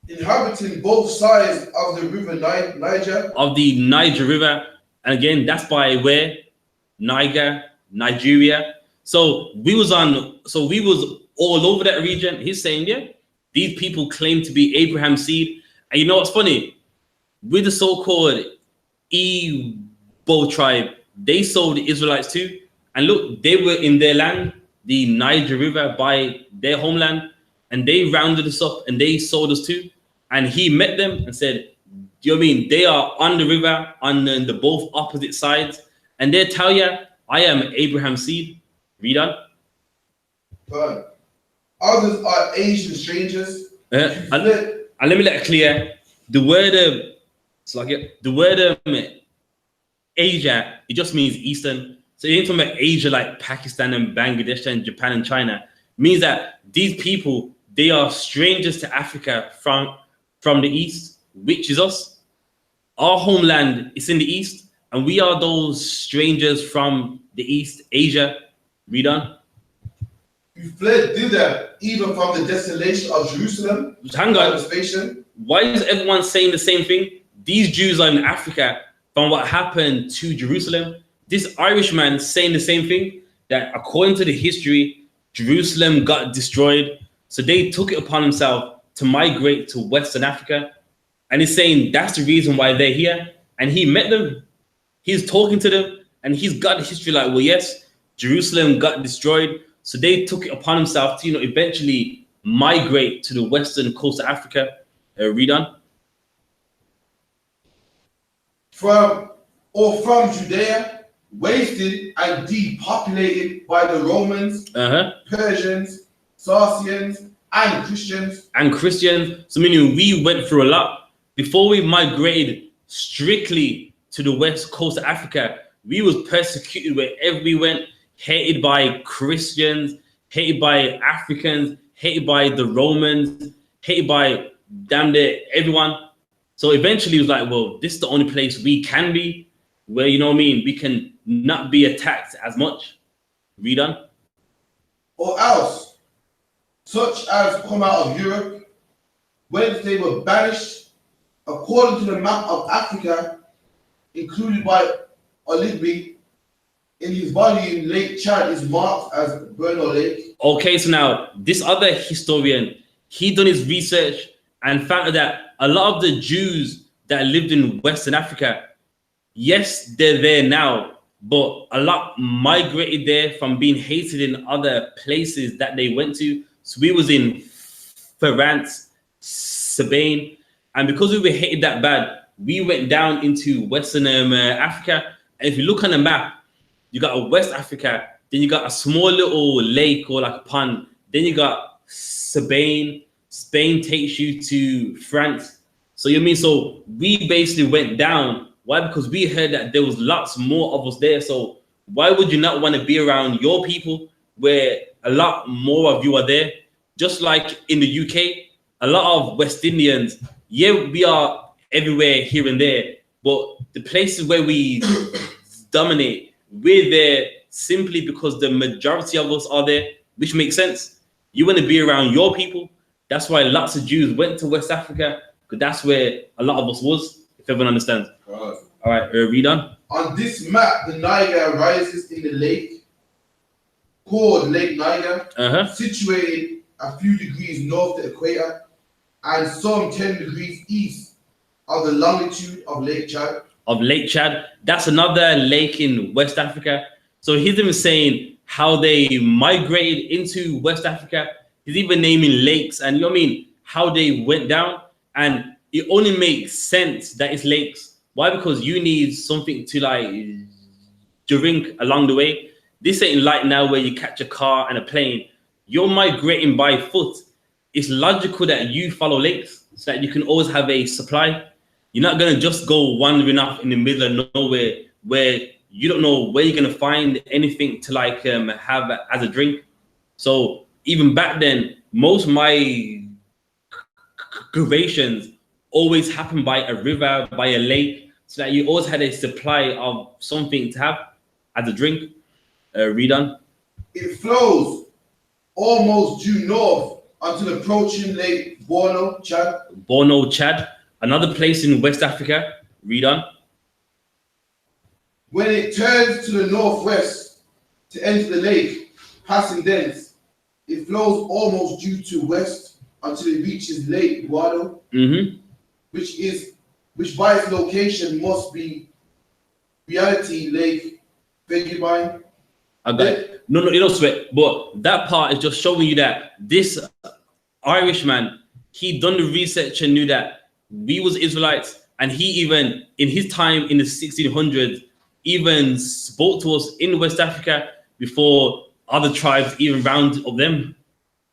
Inhabiting both sides of the river Niger. Of the Niger River. And again, that's by where? Niger, Nigeria. So we was all over that region. He's saying, yeah, these people claim to be Abraham's seed. And you know what's funny? With the so-called Igbo tribe, they sold the Israelites too. And look, they were in their land, the Niger River, by their homeland, and they rounded us up and they sold us too. And he met them and said, do you know what I mean? They are on the river, on the both opposite sides, and they tell you, I am Abraham's seed. Read on. But others are Asian strangers. And let me let it clear. The word Asia, it just means Eastern. So it ain't talking about Asia like Pakistan and Bangladesh and Japan and China. It means that these people, they are strangers to Africa from the East, which is us. Our homeland is in the East, and we are those strangers from the East, Asia. Read on. We fled thither, even from the desolation of Jerusalem. Hang on. Why is everyone saying the same thing? These Jews are in Africa from what happened to Jerusalem. This Irishman saying the same thing, that according to the history, Jerusalem got destroyed. So they took it upon themselves to migrate to Western Africa. And he's saying that's the reason why they're here. And he met them. He's talking to them. And he's got the history like, well, yes, Jerusalem got destroyed. So they took it upon themselves to, eventually migrate to the western coast of Africa. Read on. From Judea, wasted and depopulated by the Romans, Persians, Saracens, and Christians. So meaning we went through a lot. Before we migrated strictly to the west coast of Africa, we was persecuted wherever we went, hated by Christians, hated by Africans, hated by the Romans, hated by damn near everyone. So eventually it was like, well, this is the only place we can be where, you know what I mean, we can not be attacked as much. Read on. Or else, such as come out of Europe, whence they were banished, according to the map of Africa, included by Olibi, in his volume, Lake Chad is marked as Bernal Lake. Okay, so now this other historian, he done his research and found that a lot of the Jews that lived in Western Africa, yes, they're there now, but a lot migrated there from being hated in other places that they went to. So we was in France, Spain, and because we were hated that bad, we went down into Western Africa. And if you look on the map, you got a West Africa, then you got a small little lake or like a pond, then you got Spain. Spain takes you to France. So you mean, so we basically went down. Why? Because we heard that there was lots more of us there. So why would you not want to be around your people where a lot more of you are there? Just like in the UK, a lot of West Indians, yeah, we are everywhere here and there, but the places where we dominate, we're there simply because the majority of us are there, which makes sense. You want to be around your people. That's why lots of Jews went to West Africa, because that's where a lot of us was, if everyone understands. Right. All right, read on. On this map, the Niger rises in the lake called Lake Niger, situated a few degrees north of the equator and some 10 degrees east of the longitude of Lake Chad. Of Lake Chad. That's another lake in West Africa. So he's even saying how they migrated into West Africa. He's even naming lakes, and you know what I mean, how they went down. And it only makes sense that it's lakes. Why? Because you need something to like drink along the way. This ain't like now where you catch a car and a plane. You're migrating by foot. It's logical that you follow lakes so that you can always have a supply. You're not gonna just go wandering off in the middle of nowhere where you don't know where you're gonna find anything to like have as a drink. So even back then, most migrations always happen by a river, by a lake, so that you always had a supply of something to have as a drink. Read on. It flows almost due north until approaching Lake Borno, Chad. Borno, Chad, another place in West Africa. Read on. When it turns to the northwest to enter the lake, passing thence, it flows almost due to west until it reaches Lake Guado, which by its location must be reality Lake Vegubine. No, you don't sweat. But that part is just showing you that this Irishman, he done the research and knew that we was Israelites, and he even in his time in the 1600s even spoke to us in West Africa before other tribes even round of them.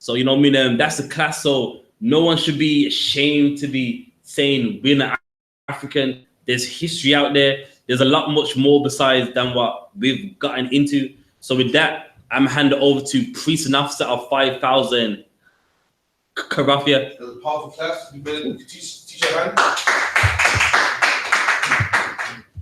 So you know what I mean. That's the class. So no one should be ashamed to be saying we're not African. There's history out there. There's a lot much more besides than what we've gotten into. So with that, I'm handing over to priest and officer of 5,000, Karafia. It was a powerful class. You better teach your hand.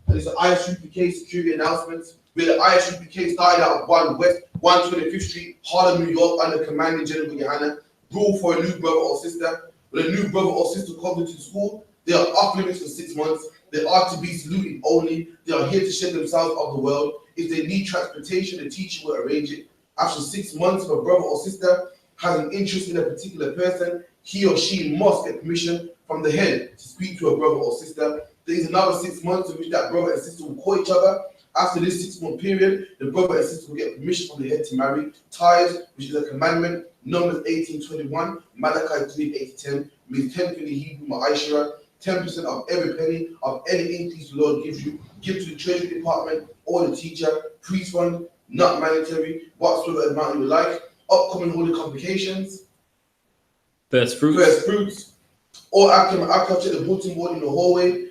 And it's an I.S.U.P.K security announcements. Where the I.S.U.P.K started out of 1 West 125th Street, Harlem, New York, under commanding Gen.YAHANNA. Rule for a new brother or sister. When a new brother or sister comes into the school, they are off limits for 6 months. They are to be saluted only. They are here to shed themselves of the world. If they need transportation, the teacher will arrange it. After 6 months, if a brother or sister has an interest in a particular person, he or she must get permission from the head to speak to a brother or sister. There is another 6 months in which that brother and sister will call each other. After this 6 month period, the brother and sister will get permission from the head to marry. Tithes, which is a commandment, Numbers 18:21, Malachi 3:8-10, means 10 in the Hebrew Ma'ashira, 10% of every penny of any increase the Lord gives you, give to the treasury department or the teacher, priest fund, not mandatory, whatsoever amount you would like. Upcoming holy convocations, First fruits. All active check the bulletin board in the hallway.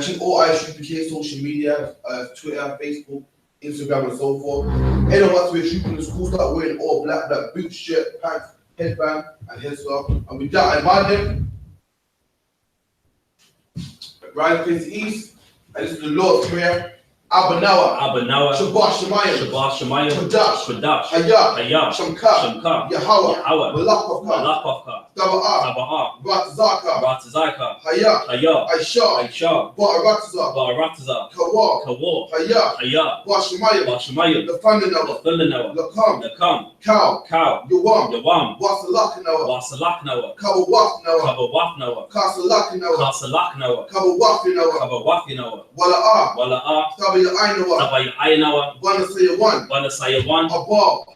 Check all I.S.U.P.K social media, Twitter, Facebook, Instagram, and so forth. Anyone wants to wear troop in the school, start wearing all black boots, shirt, pants, headband, and headscarf. And with that, I remind them, rise face east, and this is the Lord's Prayer. Abanawa, Shabbat Shemayim, Kodash, Hayah, Shamka, Yahweh, Malakavka, Taba'ah, Ratazaka, Hayah, Aisha, Ba'aratazah, Kawa, Hayah, Bashemayim, the Thundanawa, Lakam, Cow, Yawam, Wasalaknawa, Kabawafnawa, Kasalaknawa, Kabawafinawa, Wala'ah, Tabai Ainawa, Banasaya 1,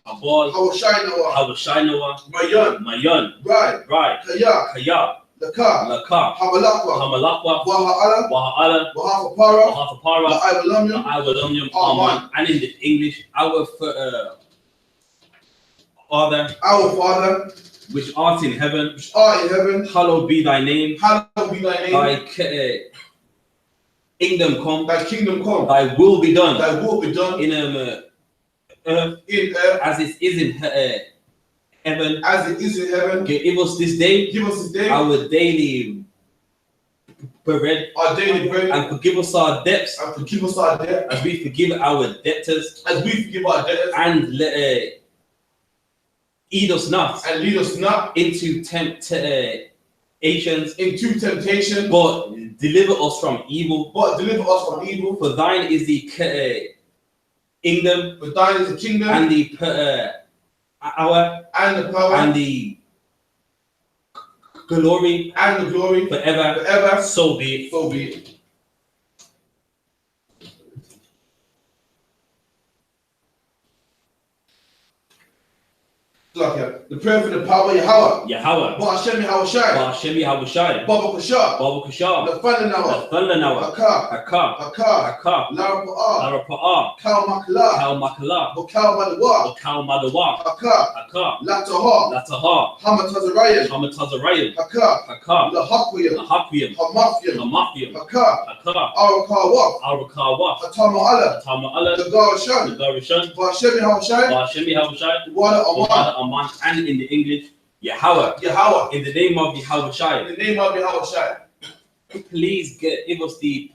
Abal, Hawashainawa, Mayan, Right, Kaya, Laka, Hamalakwa, Waha'ala, Wahafapara, La'awalamyam, Aman. And in the English, our Father, which art in heaven, hallowed be thy name, thy kingdom come, thy will be done, in earth, as it is in heaven, Give us this day our daily bread, and forgive us our debts, as we forgive our debtors, and lead us not and lead us not into temptations, into temptation, but deliver us from evil. but deliver us from evil. For thine is the kingdom, For thine is the kingdom, and the power, and the power, and the glory, and the glory, forever. forever. So be it. So be it. The prayer for the power of Yahweh. Yahweh, Ba'ashem Yahawashi. Ba'ashem Yahawashi, Baba Kusha. Baba Kushab, The Thunder Nawa. Thunder Nawa, Haka. Haka, Haka. Haka, Lara Pa'a. Larapa'a, Kal Makala. Kal Makala, Bokal Madawa. Kal Madawa, Haka. Haka, Lataha. Lataha, Hamatazarayan. Hamatazarayan, Haka. Haka, Lahakwiyam. Lahakwiyam, Hamafyam. Hamafyam, Haka. Haka, Arakawa. Arakawa, Hatama Allah. Atama Allah, The Garashan. Garishan, Ba'ashem Yahawashi. Ba'ashem Yahawashi, Wada Aman. Aman, and in the English, Yahweh, Yahweh. in the name of In Yahawashi, the name of Yahawashi. please give us the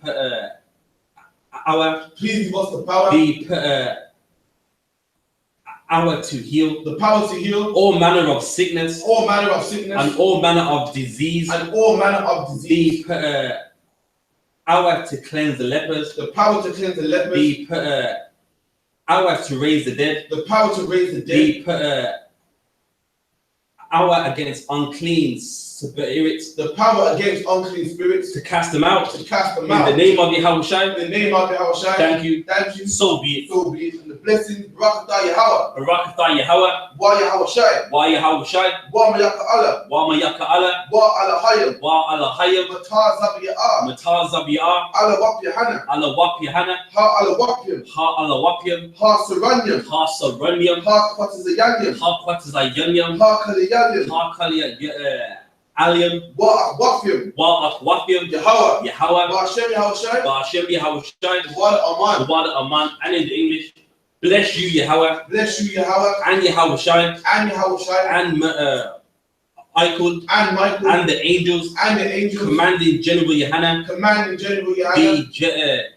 our Please give us the power. the hour to heal The power to heal all manner of sickness all manner of sickness and all manner of disease, and all manner of disease. the hour to cleanse the lepers, The power to cleanse the lepers. the hour to raise the dead, The power to raise the dead. the hour against unclean spirits, The power against unclean spirits. to cast them out To cast them in out. the name of Yahawashi. In the name of Yahawashi. Thank you. Thank you. So be it. So be it. And the blessings, Barakatah Yahweh. Barakatah Yahweh, Wa Yahawashi. Wa Yahawashi, Wa Mayaka Allah. Wa Mayaka Allah, Wa Alahayim. Wa Alahayim, Matah Zabiyah. Mata Zabiyah, Allah Wapyahana. Allah Wapyahana, Ha Allah Wapyam. Ha Allah Wapyam, Ha Suranyam. Ha Saranyam, Ha Kwatazayanyam. Ha Kwatazayanyam, Ha Kaliyanyam. Ha Kalia Aliam, Wa Wapyam. Wa Akwapyam, Yahweh. Yahweh, Ba'ashem Yahawashi. Ba'ashem Yahawashi, Wada Aman. Wada Aman, and in the English, bless you Yahweh, Bless you, Yahweh, and Yahawashi, and Yahawashi, and Michael, and Michael, and the angels, and the angels, commanding General Yohanna, commanding General Yahanna, the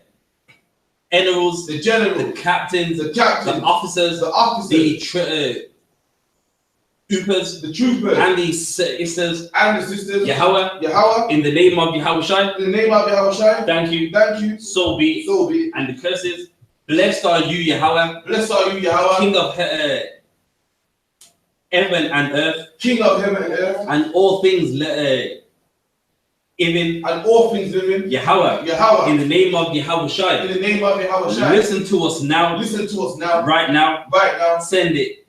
generals, the general, the captains, the captain, the officers, the officers, the troopers, the troopers, and the sisters, and the sisters. Yahweh, Yahweh, in the name of Yahawashi, in the name of Yahawashi. thank you, Thank you. so be it. So be it. And the curses, blessed are you Yahweh, Blessed are you, Yahweh, King of heaven and earth, King of heaven and earth, and all things even and all things living. Yahweh, Yahweh, in the name of Yahawashi, in the name of Yahawashi. listen to us now, Listen to us now, right now, right now. send it.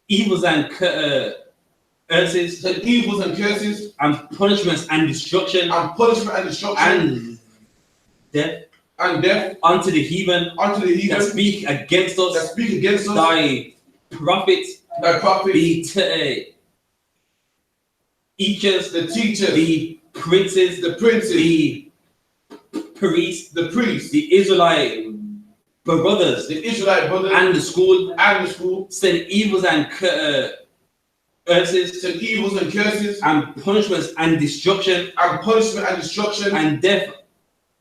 Evils and curses, Send evils and curses, and punishments and destruction, and punishment and destruction, and death and death unto the heathen unto the that heathen speak against that us. speak against us. Thy prophets, Thy prophets, the teachers, the teachers, the princes, the princes, the priests, the priests, the Israelite brothers, the Israelite brothers, and the school, and the school, send evils and curses, send evils and curses, and punishments and destruction, and punishment and destruction, and death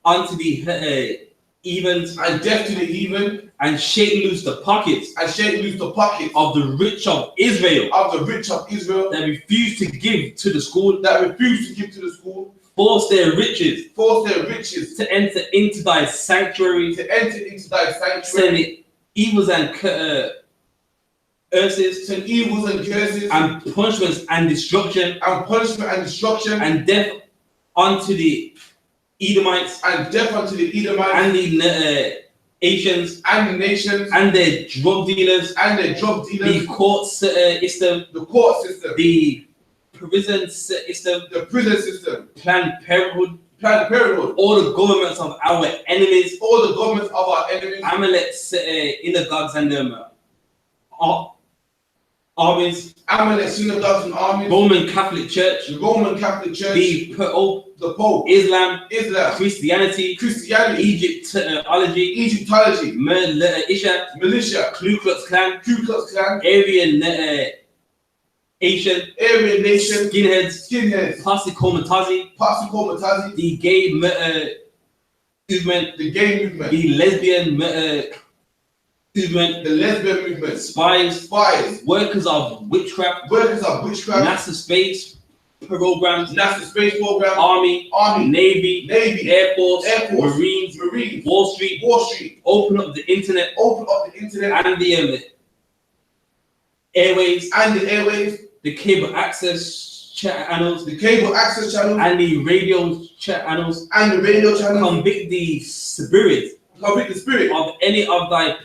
unto the heathens, and death to the heathen, and shake loose the pockets and shake loose the pockets of the rich of Israel of the rich of Israel that refuse to give to the school, that refuse to give to the school, force their riches force their riches to enter into thy sanctuary, to enter into thy sanctuary, send evils and curses, send evils and curses, and punishments and destruction, and punishment and destruction, and death unto the Edomites, and death unto the Edomites, and the Asians, and the nations, and their drug dealers, and the drug the dealers, court system, the court system, the prison system, the prison system, Planned Parenthood, Planned Parenthood, all the governments of our enemies, all the governments of our enemies, Amalek's synagogues and armies, Amalek synagogues and armies, Roman Catholic Church, the Roman Catholic Church, the Pope, Islam, Christianity, Christianity, Egyptology, Egyptology, militia, Ku Klux Klan, Klan, Aryan Asian, Aryan nation, skinheads, Pastor Komatazi, the gay movement, the gay movement, the lesbian movement, the lesbian movement, spies, workers of witchcraft, NASA space programs, Army, Navy, Air Force, Marines, Wall Street, open up the internet, and the airways, the cable access channels, and the radio channels, convict the spirit of any of thy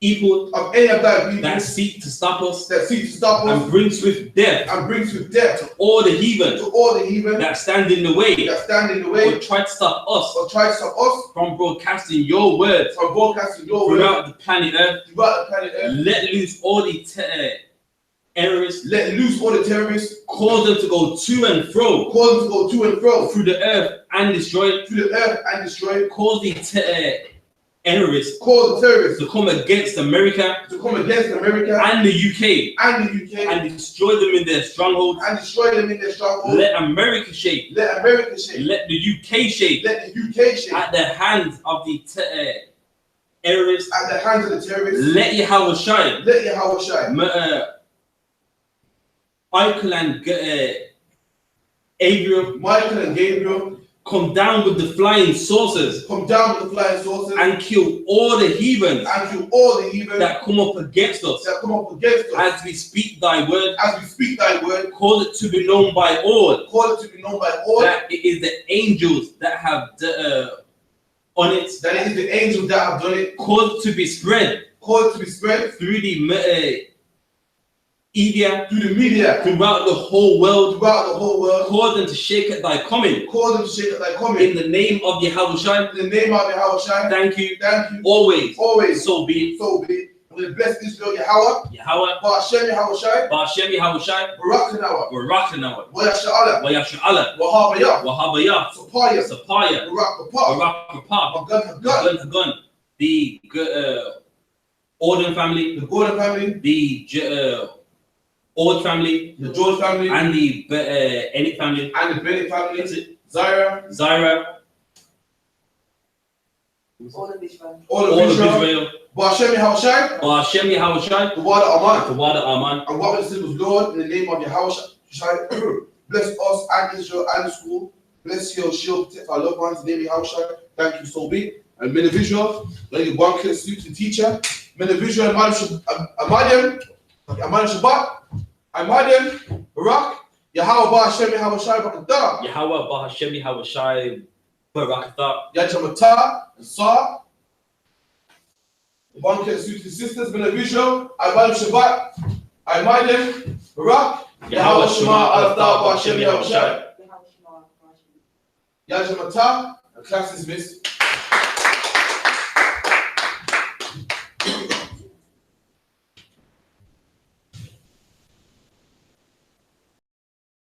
evil that seek to stop us, and bring swift death to all the heathen that stand in the way, or try to stop us from broadcasting your words throughout the planet Earth. Let loose all the terrorists, cause them to go to and fro through the earth and destroy it, cause the terrorists to come against America and the UK and destroy them in their strongholds. Let America shake. Let the UK shake at the hands of the terrorists. Let Yahweh shine. Michael and Gabriel come down with the flying saucers and kill all the heathens that come up against us as we speak thy word. Cause it to be known by all that it is the angels that have on it. Cause it to be spread through the media throughout the whole world. Cause them to shake at thy coming. In the name of Yahweh. Thank you. Always. So be it. We bless Israel, Yahweh. Ba'ashem Yahweh. Barakanawa. Wayashala. Wahabaya. Sapaya. Barak Gun. The Orden family. The Ord family, the George family, and the Enid family, and the Bennett family. That's it. Zaira. All of Israel. Ba'ashem Yahweh. The water Aman. And what we said was, Lord, in the name of Yahweh, bless us and Israel and the school. Bless your shield, protect our loved ones in the name of Yahweh. Thank you, so be. And men of Israel, like the one clear suit to teacher. Men of Israel, Amadian Shabbat. Amadim, Barak, Yahweh Ba'ashem Yahweh Shai Barakatah. Yahweh Ba'ashem Yahweh Shai Barakatah. Yajamata and Sa. One can suit his sisters, men of Israel. Amadim Shabbat. Amadim, Barak, Yahweh Shema Alatah Ba'ashem Yahweh Shai. Yajamata, and class is missed.